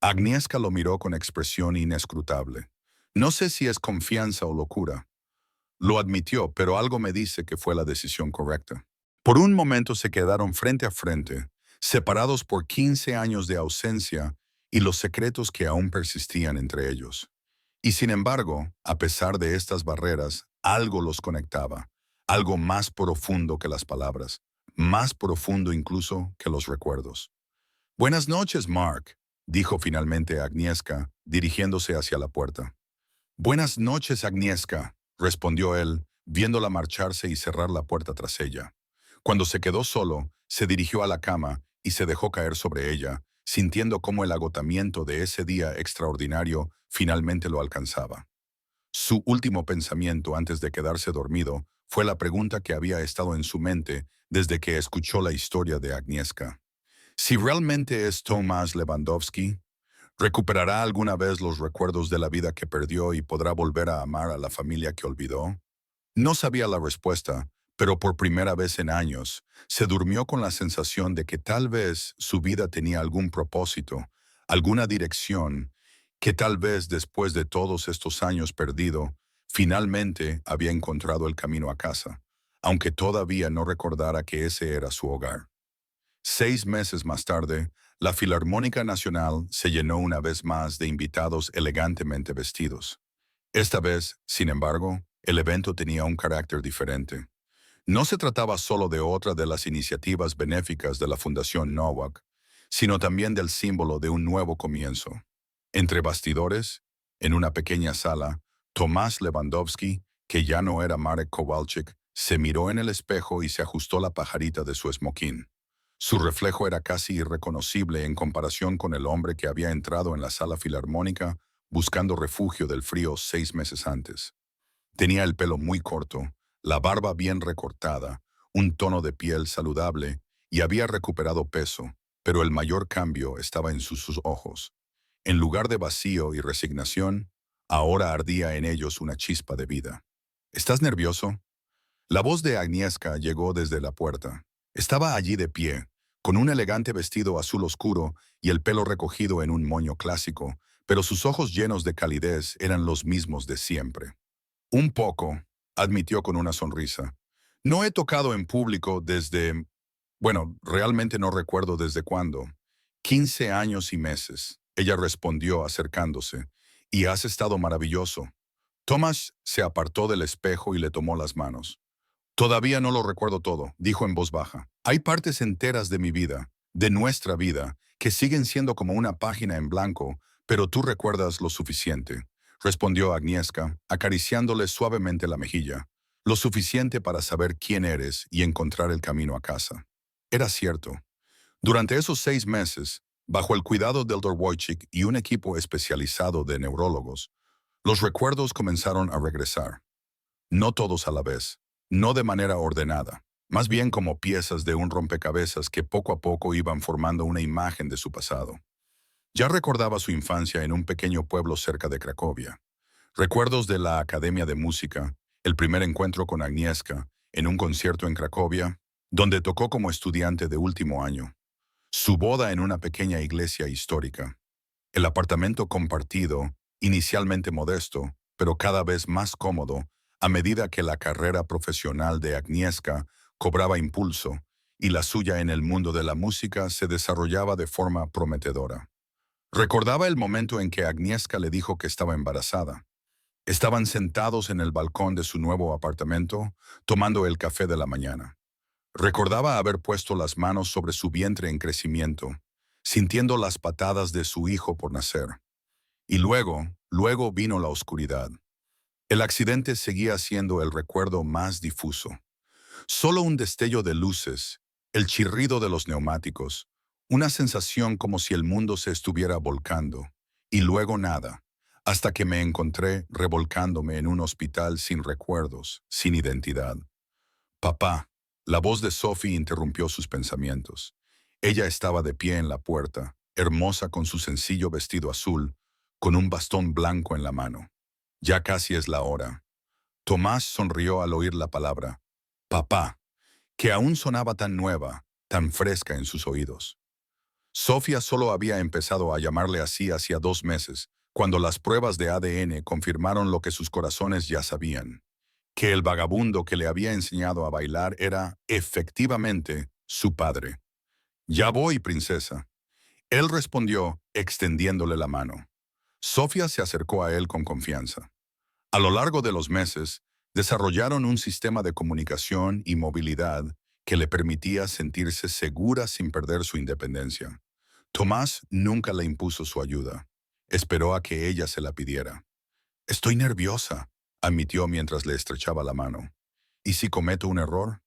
Agnieszka lo miró con expresión inescrutable. No sé si es confianza o locura. Lo admitió, pero algo me dice que fue la decisión correcta. Por un momento se quedaron frente a frente, separados por 15 años de ausencia y los secretos que aún persistían entre ellos. Y sin embargo, a pesar de estas barreras, algo los conectaba, algo más profundo que las palabras, más profundo incluso que los recuerdos. Buenas noches, Mark, dijo finalmente Agnieszka, dirigiéndose hacia la puerta. Buenas noches, Agnieszka, respondió él, viéndola marcharse y cerrar la puerta tras ella. Cuando se quedó solo, se dirigió a la cama y se dejó caer sobre ella, sintiendo cómo el agotamiento de ese día extraordinario finalmente lo alcanzaba. Su último pensamiento antes de quedarse dormido fue la pregunta que había estado en su mente desde que escuchó la historia de Agnieszka. Si realmente es Tomasz Lewandowski, ¿recuperará alguna vez los recuerdos de la vida que perdió y podrá volver a amar a la familia que olvidó? No sabía la respuesta, pero por primera vez en años, se durmió con la sensación de que tal vez su vida tenía algún propósito, alguna dirección, que tal vez después de todos estos años perdido, finalmente había encontrado el camino a casa, aunque todavía no recordara que ese era su hogar. 6 meses más tarde, la Filarmónica Nacional se llenó una vez más de invitados elegantemente vestidos. Esta vez, sin embargo, el evento tenía un carácter diferente. No se trataba solo de otra de las iniciativas benéficas de la Fundación Nowak, sino también del símbolo de un nuevo comienzo. Entre bastidores, en una pequeña sala, Tomás Lewandowski, que ya no era Marek Kowalczyk, se miró en el espejo y se ajustó la pajarita de su esmoquín. Su reflejo era casi irreconocible en comparación con el hombre que había entrado en la sala filarmónica buscando refugio del frío 6 meses antes. Tenía el pelo muy corto, la barba bien recortada, un tono de piel saludable y había recuperado peso, pero el mayor cambio estaba en sus ojos. En lugar de vacío y resignación, ahora ardía en ellos una chispa de vida. ¿Estás nervioso? La voz de Agnieszka llegó desde la puerta. Estaba allí de pie, con un elegante vestido azul oscuro y el pelo recogido en un moño clásico, pero sus ojos llenos de calidez eran los mismos de siempre. Un poco, admitió con una sonrisa. No he tocado en público desde... Bueno, realmente no recuerdo desde cuándo. 15 años y meses, ella respondió acercándose. Y has estado maravilloso. Thomas se apartó del espejo y le tomó las manos. Todavía no lo recuerdo todo, dijo en voz baja. Hay partes enteras de mi vida, de nuestra vida, que siguen siendo como una página en blanco, pero tú recuerdas lo suficiente, respondió Agnieszka, acariciándole suavemente la mejilla. Lo suficiente para saber quién eres y encontrar el camino a casa. Era cierto. Durante esos 6 meses, bajo el cuidado del Dr. Wojcik y un equipo especializado de neurólogos, los recuerdos comenzaron a regresar. No todos a la vez, no de manera ordenada, más bien como piezas de un rompecabezas que poco a poco iban formando una imagen de su pasado. Ya recordaba su infancia en un pequeño pueblo cerca de Cracovia. Recuerdos de la Academia de Música, el primer encuentro con Agnieszka, en un concierto en Cracovia, donde tocó como estudiante de último año. Su boda en una pequeña iglesia histórica. El apartamento compartido, inicialmente modesto, pero cada vez más cómodo, a medida que la carrera profesional de Agnieszka cobraba impulso y la suya en el mundo de la música se desarrollaba de forma prometedora. Recordaba el momento en que Agnieszka le dijo que estaba embarazada. Estaban sentados en el balcón de su nuevo apartamento, tomando el café de la mañana. Recordaba haber puesto las manos sobre su vientre en crecimiento, sintiendo las patadas de su hijo por nacer. Y luego vino la oscuridad. El accidente seguía siendo el recuerdo más difuso. Solo un destello de luces, el chirrido de los neumáticos, una sensación como si el mundo se estuviera volcando, y luego nada, hasta que me encontré revolcándome en un hospital sin recuerdos, sin identidad. Papá, la voz de Sophie interrumpió sus pensamientos. Ella estaba de pie en la puerta, hermosa con su sencillo vestido azul, con un bastón blanco en la mano. Ya casi es la hora. Tomás sonrió al oír la palabra, papá, que aún sonaba tan nueva, tan fresca en sus oídos. Sofía solo había empezado a llamarle así hacía 2 meses, cuando las pruebas de ADN confirmaron lo que sus corazones ya sabían, que el vagabundo que le había enseñado a bailar era, efectivamente, su padre. «Ya voy, princesa». Él respondió, extendiéndole la mano. Sofía se acercó a él con confianza. A lo largo de los meses, desarrollaron un sistema de comunicación y movilidad que le permitía sentirse segura sin perder su independencia. Tomás nunca le impuso su ayuda. Esperó a que ella se la pidiera. «Estoy nerviosa», admitió mientras le estrechaba la mano. «¿Y si cometo un error?»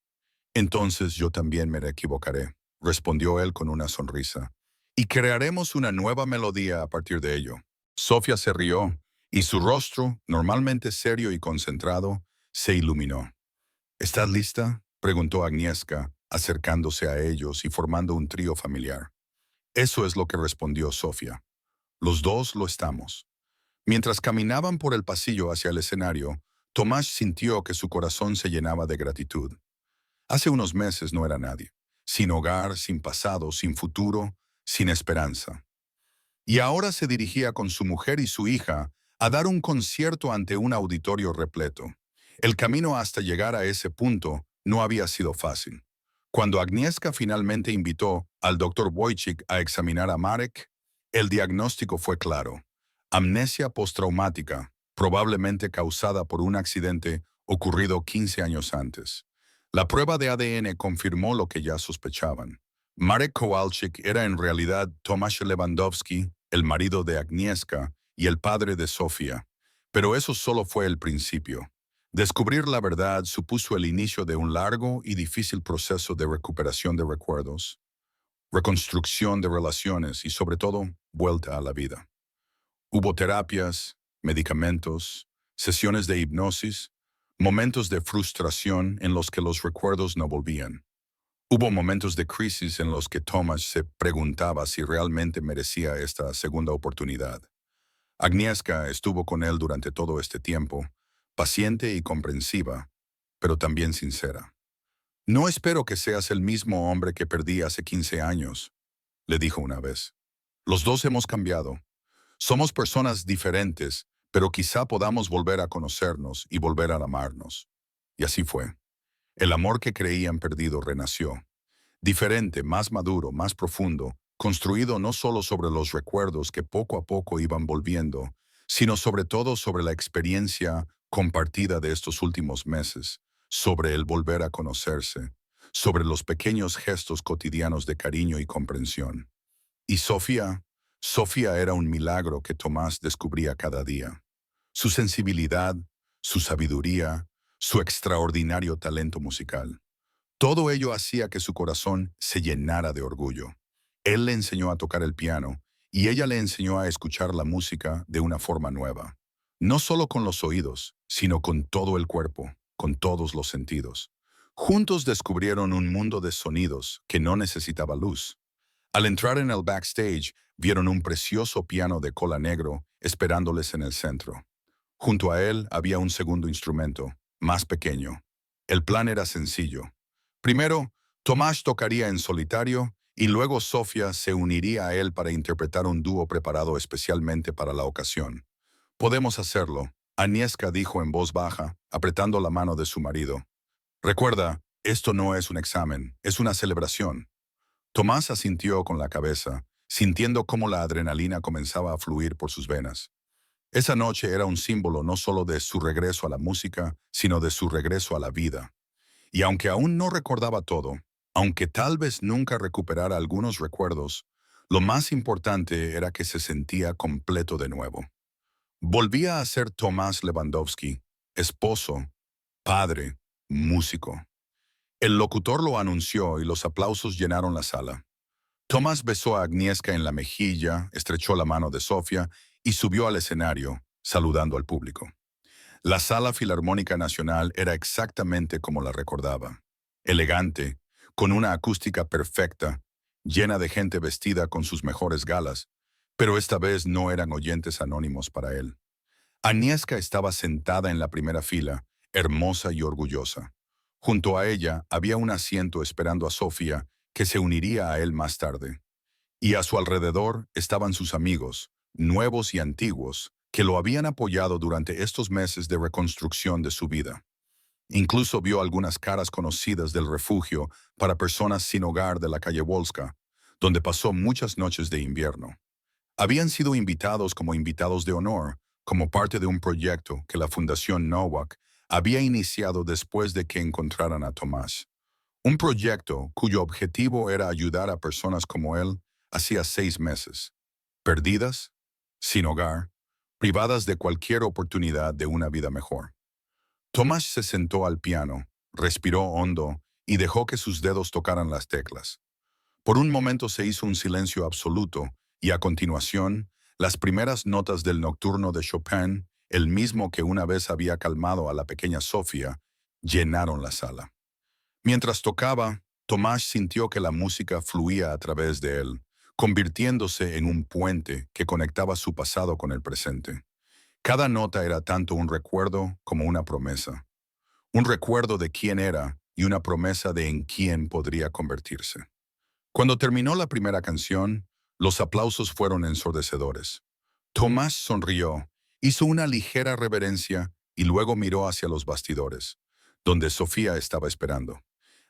«Entonces yo también me equivocaré», respondió él con una sonrisa. «Y crearemos una nueva melodía a partir de ello». Sofía se rió, y su rostro, normalmente serio y concentrado, se iluminó. «¿Estás lista?», preguntó Agnieszka, acercándose a ellos y formando un trío familiar. «Eso es lo que respondió Sofía. Los dos lo estamos». Mientras caminaban por el pasillo hacia el escenario, Tomás sintió que su corazón se llenaba de gratitud. Hace unos meses no era nadie, sin hogar, sin pasado, sin futuro, sin esperanza. Y ahora se dirigía con su mujer y su hija a dar un concierto ante un auditorio repleto. El camino hasta llegar a ese punto no había sido fácil. Cuando Agnieszka finalmente invitó al doctor Wojcik a examinar a Marek, el diagnóstico fue claro: amnesia postraumática, probablemente causada por un accidente ocurrido 15 años antes. La prueba de ADN confirmó lo que ya sospechaban. Marek Kowalczyk era en realidad Tomasz Lewandowski, el marido de Agnieszka y el padre de Sofía. Pero eso solo fue el principio. Descubrir la verdad supuso el inicio de un largo y difícil proceso de recuperación de recuerdos, reconstrucción de relaciones y, sobre todo, vuelta a la vida. Hubo terapias, medicamentos, sesiones de hipnosis, momentos de frustración en los que los recuerdos no volvían. Hubo momentos de crisis en los que Thomas se preguntaba si realmente merecía esta segunda oportunidad. Agnieszka estuvo con él durante todo este tiempo, paciente y comprensiva, pero también sincera. «No espero que seas el mismo hombre que perdí hace 15 años», le dijo una vez. «Los dos hemos cambiado. Somos personas diferentes, pero quizá podamos volver a conocernos y volver a amarnos». Y así fue. El amor que creían perdido renació. Diferente, más maduro, más profundo, construido no solo sobre los recuerdos que poco a poco iban volviendo, sino sobre todo sobre la experiencia compartida de estos últimos meses, sobre el volver a conocerse, sobre los pequeños gestos cotidianos de cariño y comprensión. Y Sofía era un milagro que Tomás descubría cada día. Su sensibilidad, su sabiduría, su extraordinario talento musical. Todo ello hacía que su corazón se llenara de orgullo. Él le enseñó a tocar el piano y ella le enseñó a escuchar la música de una forma nueva. No solo con los oídos, sino con todo el cuerpo, con todos los sentidos. Juntos descubrieron un mundo de sonidos que no necesitaba luz. Al entrar en el backstage, vieron un precioso piano de cola negro esperándoles en el centro. Junto a él había un segundo instrumento, más pequeño. El plan era sencillo. Primero, Tomás tocaría en solitario y luego Sofía se uniría a él para interpretar un dúo preparado especialmente para la ocasión. «Podemos hacerlo», Agnieszka dijo en voz baja, apretando la mano de su marido. «Recuerda, esto no es un examen, es una celebración». Tomás asintió con la cabeza, sintiendo cómo la adrenalina comenzaba a fluir por sus venas. Esa noche era un símbolo no solo de su regreso a la música, sino de su regreso a la vida. Y aunque aún no recordaba todo, aunque tal vez nunca recuperara algunos recuerdos, lo más importante era que se sentía completo de nuevo. Volvía a ser Tomás Lewandowski, esposo, padre, músico. El locutor lo anunció y los aplausos llenaron la sala. Tomás besó a Agnieszka en la mejilla, estrechó la mano de Sofía y subió al escenario, saludando al público. La Sala Filarmónica Nacional era exactamente como la recordaba. Elegante, con una acústica perfecta, llena de gente vestida con sus mejores galas, pero esta vez no eran oyentes anónimos para él. Agnieszka estaba sentada en la primera fila, hermosa y orgullosa. Junto a ella había un asiento esperando a Sofía, que se uniría a él más tarde. Y a su alrededor estaban sus amigos, nuevos y antiguos, que lo habían apoyado durante estos meses de reconstrucción de su vida. Incluso vio algunas caras conocidas del refugio para personas sin hogar de la calle Wolska, donde pasó muchas noches de invierno. Habían sido invitados como invitados de honor, como parte de un proyecto que la Fundación Nowak había iniciado después de que encontraran a Tomás. Un proyecto cuyo objetivo era ayudar a personas como él hacía 6 meses, perdidas, sin hogar, privadas de cualquier oportunidad de una vida mejor. Tomás se sentó al piano, respiró hondo y dejó que sus dedos tocaran las teclas. Por un momento se hizo un silencio absoluto y a continuación, las primeras notas del nocturno de Chopin, el mismo que una vez había calmado a la pequeña Sofía, llenaron la sala. Mientras tocaba, Tomás sintió que la música fluía a través de él, convirtiéndose en un puente que conectaba su pasado con el presente. Cada nota era tanto un recuerdo como una promesa. Un recuerdo de quién era y una promesa de en quién podría convertirse. Cuando terminó la primera canción, los aplausos fueron ensordecedores. Tomás sonrió, hizo una ligera reverencia y luego miró hacia los bastidores, donde Sofía estaba esperando.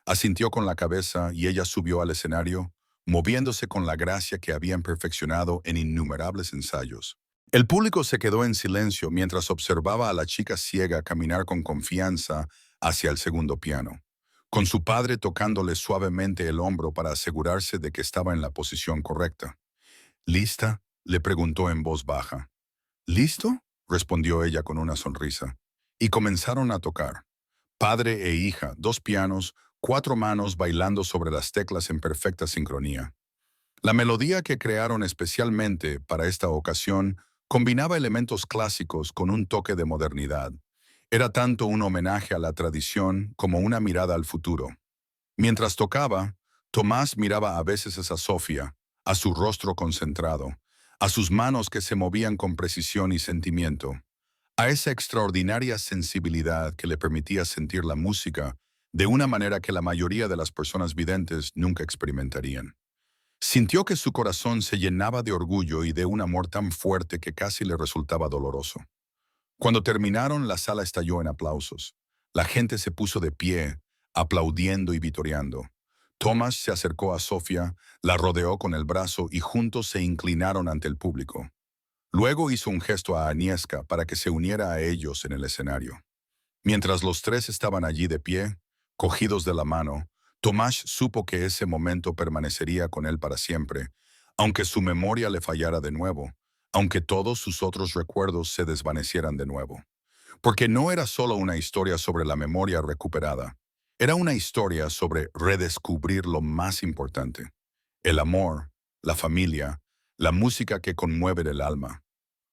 Asintió con la cabeza y ella subió al escenario, moviéndose con la gracia que habían perfeccionado en innumerables ensayos. El público se quedó en silencio mientras observaba a la chica ciega caminar con confianza hacia el segundo piano, con su padre tocándole suavemente el hombro para asegurarse de que estaba en la posición correcta. ¿Lista?, le preguntó en voz baja. ¿Listo?, respondió ella con una sonrisa. Y comenzaron a tocar. Padre e hija, 2 pianos, 4 manos bailando sobre las teclas en perfecta sincronía. La melodía que crearon especialmente para esta ocasión combinaba elementos clásicos con un toque de modernidad. Era tanto un homenaje a la tradición como una mirada al futuro. Mientras tocaba, Tomás miraba a veces a Sofía, a su rostro concentrado, a sus manos que se movían con precisión y sentimiento, a esa extraordinaria sensibilidad que le permitía sentir la música de una manera que la mayoría de las personas videntes nunca experimentarían. Sintió que su corazón se llenaba de orgullo y de un amor tan fuerte que casi le resultaba doloroso. Cuando terminaron, la sala estalló en aplausos. La gente se puso de pie, aplaudiendo y vitoreando. Tomás se acercó a Sofía, la rodeó con el brazo y juntos se inclinaron ante el público. Luego hizo un gesto a Agnieszka para que se uniera a ellos en el escenario. Mientras los tres estaban allí de pie, cogidos de la mano, Tomás supo que ese momento permanecería con él para siempre, aunque su memoria le fallara de nuevo, aunque todos sus otros recuerdos se desvanecieran de nuevo. Porque no era solo una historia sobre la memoria recuperada, era una historia sobre redescubrir lo más importante: el amor, la familia, la música que conmueve el alma.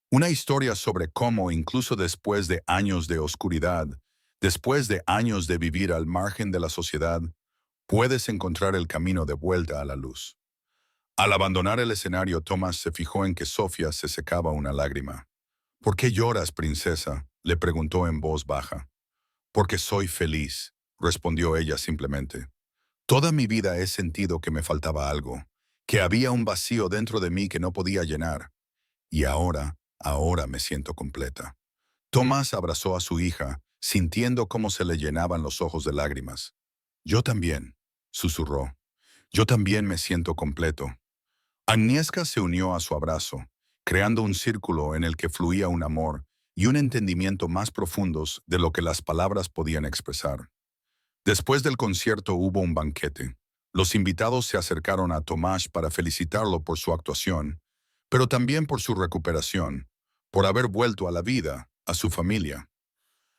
Una historia sobre cómo, incluso después de años de oscuridad, después de años de vivir al margen de la sociedad, puedes encontrar el camino de vuelta a la luz. Al abandonar el escenario, Tomás se fijó en que Sofía se secaba una lágrima. ¿Por qué lloras, princesa?, le preguntó en voz baja. Porque soy feliz, respondió ella simplemente. Toda mi vida he sentido que me faltaba algo, que había un vacío dentro de mí que no podía llenar. Y ahora me siento completa. Tomás abrazó a su hija, sintiendo cómo se le llenaban los ojos de lágrimas. Yo también, susurró. Yo también me siento completo. Agnieszka se unió a su abrazo, creando un círculo en el que fluía un amor y un entendimiento más profundos de lo que las palabras podían expresar. Después del concierto hubo un banquete. Los invitados se acercaron a Tomás para felicitarlo por su actuación, pero también por su recuperación, por haber vuelto a la vida, a su familia.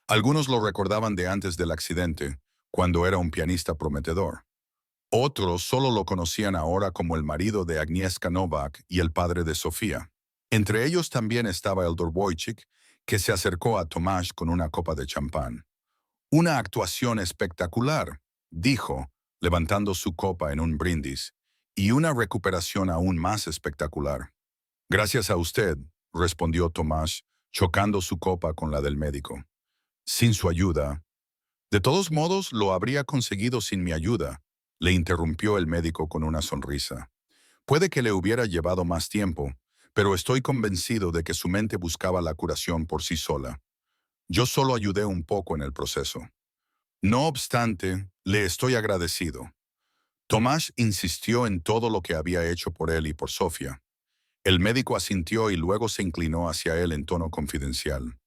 Algunos lo recordaban de antes del accidente, cuando era un pianista prometedor. Otros solo lo conocían ahora como el marido de Agnieszka Nowak y el padre de Sofía. Entre ellos también estaba Eldor Wojcik, que se acercó a Tomás con una copa de champán. Una actuación espectacular, dijo, levantando su copa en un brindis, y una recuperación aún más espectacular. Gracias a usted, respondió Tomás, chocando su copa con la del médico. Sin su ayuda. De todos modos, lo habría conseguido sin mi ayuda, le interrumpió el médico con una sonrisa. Puede que le hubiera llevado más tiempo, pero estoy convencido de que su mente buscaba la curación por sí sola. Yo solo ayudé un poco en el proceso. No obstante, le estoy agradecido. Tomás insistió en todo lo que había hecho por él y por Sofía. El médico asintió y luego se inclinó hacia él en tono confidencial.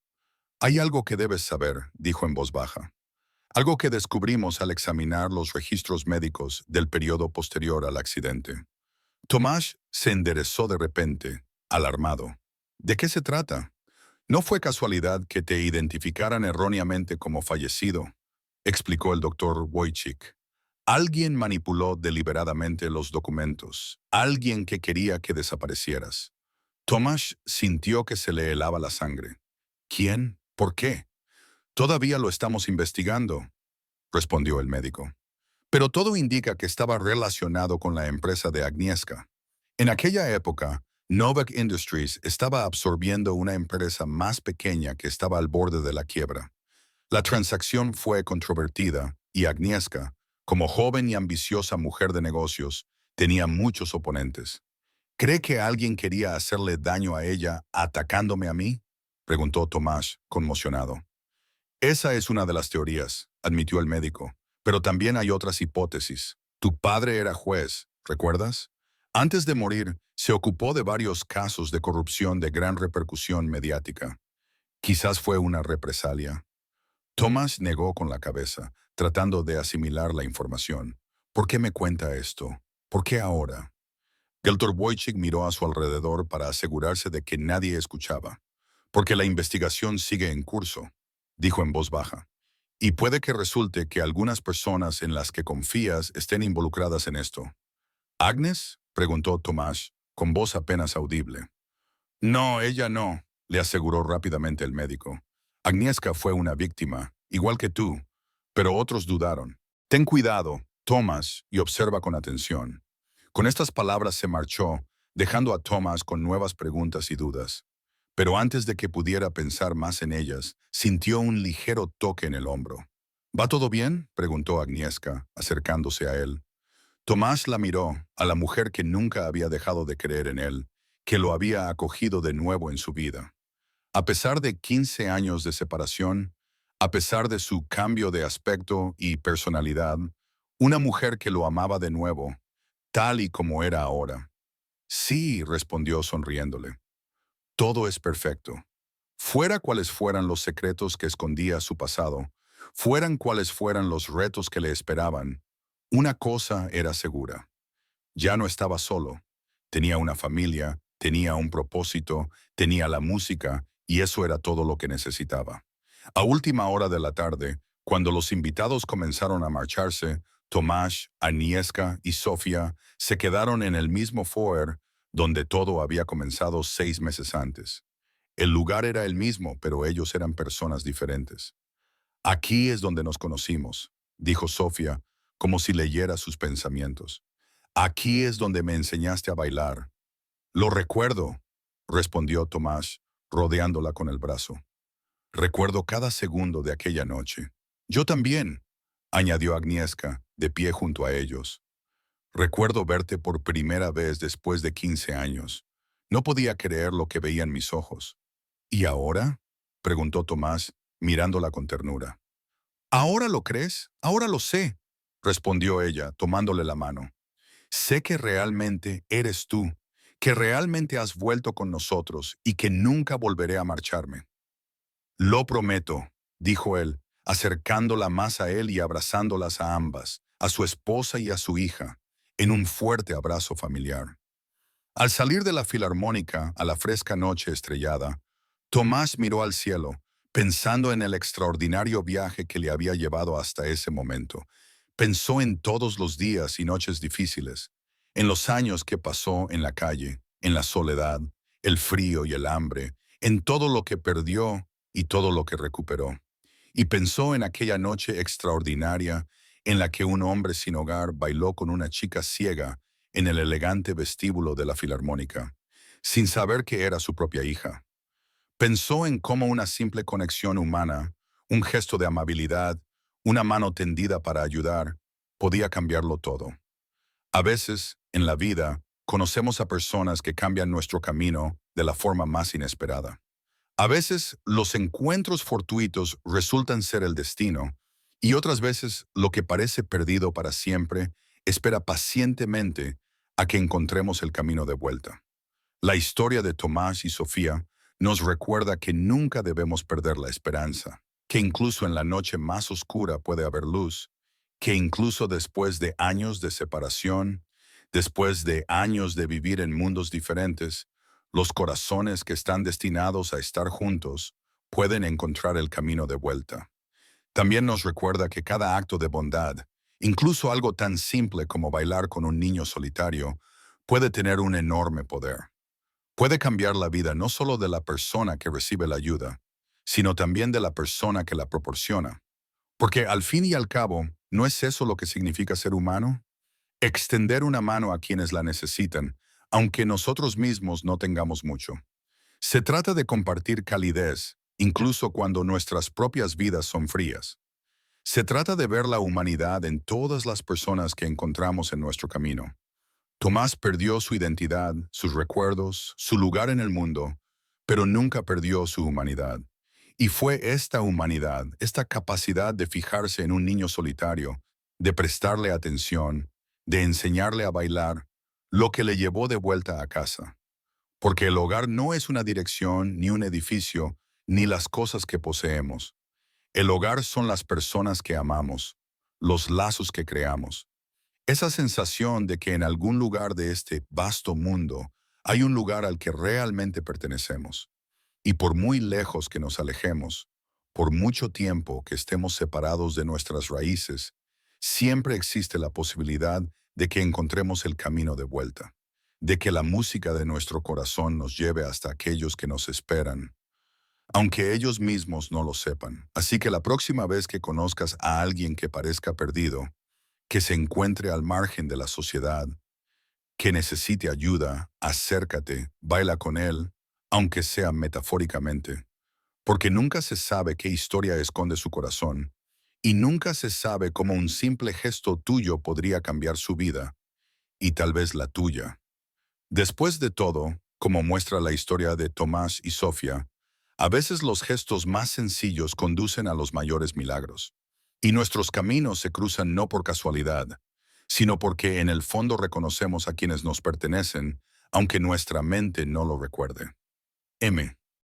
Hay algo que debes saber, dijo en voz baja. Algo que descubrimos al examinar los registros médicos del periodo posterior al accidente. Tomás se enderezó de repente, alarmado. ¿De qué se trata? No fue casualidad que te identificaran erróneamente como fallecido, explicó el doctor Wojcik. Alguien manipuló deliberadamente los documentos. Alguien que quería que desaparecieras. Tomás sintió que se le helaba la sangre. ¿Quién? ¿Por qué? Todavía lo estamos investigando, respondió el médico. Pero todo indica que estaba relacionado con la empresa de Agnieszka. En aquella época, Novak Industries estaba absorbiendo una empresa más pequeña que estaba al borde de la quiebra. La transacción fue controvertida y Agnieszka, como joven y ambiciosa mujer de negocios, tenía muchos oponentes. ¿Cree que alguien quería hacerle daño a ella atacándome a mí? Preguntó Tomás, conmocionado. Esa es una de las teorías, admitió el médico, pero también hay otras hipótesis. Tu padre era juez, ¿recuerdas? Antes de morir, se ocupó de varios casos de corrupción de gran repercusión mediática. Quizás fue una represalia. Thomas negó con la cabeza, tratando de asimilar la información. ¿Por qué me cuenta esto? ¿Por qué ahora? Dr. Wojcik miró a su alrededor para asegurarse de que nadie escuchaba. Porque la investigación sigue en curso, dijo en voz baja. Y puede que resulte que algunas personas en las que confías estén involucradas en esto. ¿Agnes? Preguntó Tomás, con voz apenas audible. No, ella no, le aseguró rápidamente el médico. Agnieszka fue una víctima, igual que tú, pero otros dudaron. Ten cuidado, Tomás, y observa con atención. Con estas palabras se marchó, dejando a Tomás con nuevas preguntas y dudas. Pero antes de que pudiera pensar más en ellas, sintió un ligero toque en el hombro. ¿Va todo bien? Preguntó Agnieszka, acercándose a él. Tomás la miró, a la mujer que nunca había dejado de creer en él, que lo había acogido de nuevo en su vida. A pesar de 15 años de separación, a pesar de su cambio de aspecto y personalidad, una mujer que lo amaba de nuevo, tal y como era ahora. Sí, respondió sonriéndole. Todo es perfecto. Fuera cuales fueran los secretos que escondía su pasado, fueran cuales fueran los retos que le esperaban, una cosa era segura. Ya no estaba solo. Tenía una familia, tenía un propósito, tenía la música, y eso era todo lo que necesitaba. A última hora de la tarde, cuando los invitados comenzaron a marcharse, Tomás, Agnieszka y Sofía se quedaron en el mismo foyer donde todo había comenzado 6 meses antes. El lugar era el mismo, pero ellos eran personas diferentes. Aquí es donde nos conocimos, dijo Sofía, como si leyera sus pensamientos. Aquí es donde me enseñaste a bailar. Lo recuerdo, respondió Tomás, rodeándola con el brazo. Recuerdo cada segundo de aquella noche. Yo también, añadió Agnieszka, de pie junto a ellos. Recuerdo verte por primera vez después de 15 años. No podía creer lo que veía en mis ojos. ¿Y ahora? Preguntó Tomás, mirándola con ternura. ¿Ahora lo crees? Ahora lo sé, respondió ella, tomándole la mano. Sé que realmente eres tú, que realmente has vuelto con nosotros y que nunca volveré a marcharme. Lo prometo, dijo él, acercándola más a él y abrazándolas a ambas, a su esposa y a su hija, en un fuerte abrazo familiar. Al salir de la filarmónica a la fresca noche estrellada, Tomás miró al cielo, pensando en el extraordinario viaje que le había llevado hasta ese momento. Pensó en todos los días y noches difíciles, en los años que pasó en la calle, en la soledad, el frío y el hambre, en todo lo que perdió y todo lo que recuperó. Y pensó en aquella noche extraordinaria en la que un hombre sin hogar bailó con una chica ciega en el elegante vestíbulo de la filarmónica, sin saber que era su propia hija. Pensó en cómo una simple conexión humana, un gesto de amabilidad, una mano tendida para ayudar, podía cambiarlo todo. A veces, en la vida, conocemos a personas que cambian nuestro camino de la forma más inesperada. A veces, los encuentros fortuitos resultan ser el destino, y otras veces, lo que parece perdido para siempre espera pacientemente a que encontremos el camino de vuelta. La historia de Tomás y Sofía nos recuerda que nunca debemos perder la esperanza, que incluso en la noche más oscura puede haber luz, que incluso después de años de separación, después de años de vivir en mundos diferentes, los corazones que están destinados a estar juntos pueden encontrar el camino de vuelta. También nos recuerda que cada acto de bondad, incluso algo tan simple como bailar con un niño solitario, puede tener un enorme poder. Puede cambiar la vida no solo de la persona que recibe la ayuda, sino también de la persona que la proporciona. Porque al fin y al cabo, ¿no es eso lo que significa ser humano? Extender una mano a quienes la necesitan, aunque nosotros mismos no tengamos mucho. Se trata de compartir calidez, incluso cuando nuestras propias vidas son frías. Se trata de ver la humanidad en todas las personas que encontramos en nuestro camino. Tomás perdió su identidad, sus recuerdos, su lugar en el mundo, pero nunca perdió su humanidad. Y fue esta humanidad, esta capacidad de fijarse en un niño solitario, de prestarle atención, de enseñarle a bailar, lo que le llevó de vuelta a casa. Porque el hogar no es una dirección, ni un edificio, ni las cosas que poseemos. El hogar son las personas que amamos, los lazos que creamos. Esa sensación de que en algún lugar de este vasto mundo hay un lugar al que realmente pertenecemos. Y por muy lejos que nos alejemos, por mucho tiempo que estemos separados de nuestras raíces, siempre existe la posibilidad de que encontremos el camino de vuelta, de que la música de nuestro corazón nos lleve hasta aquellos que nos esperan, aunque ellos mismos no lo sepan. Así que la próxima vez que conozcas a alguien que parezca perdido, que se encuentre al margen de la sociedad, que necesite ayuda, acércate, baila con él, aunque sea metafóricamente, porque nunca se sabe qué historia esconde su corazón, y nunca se sabe cómo un simple gesto tuyo podría cambiar su vida, y tal vez la tuya. Después de todo, como muestra la historia de Tomás y Sofía, a veces los gestos más sencillos conducen a los mayores milagros. Y nuestros caminos se cruzan no por casualidad, sino porque en el fondo reconocemos a quienes nos pertenecen, aunque nuestra mente no lo recuerde. M.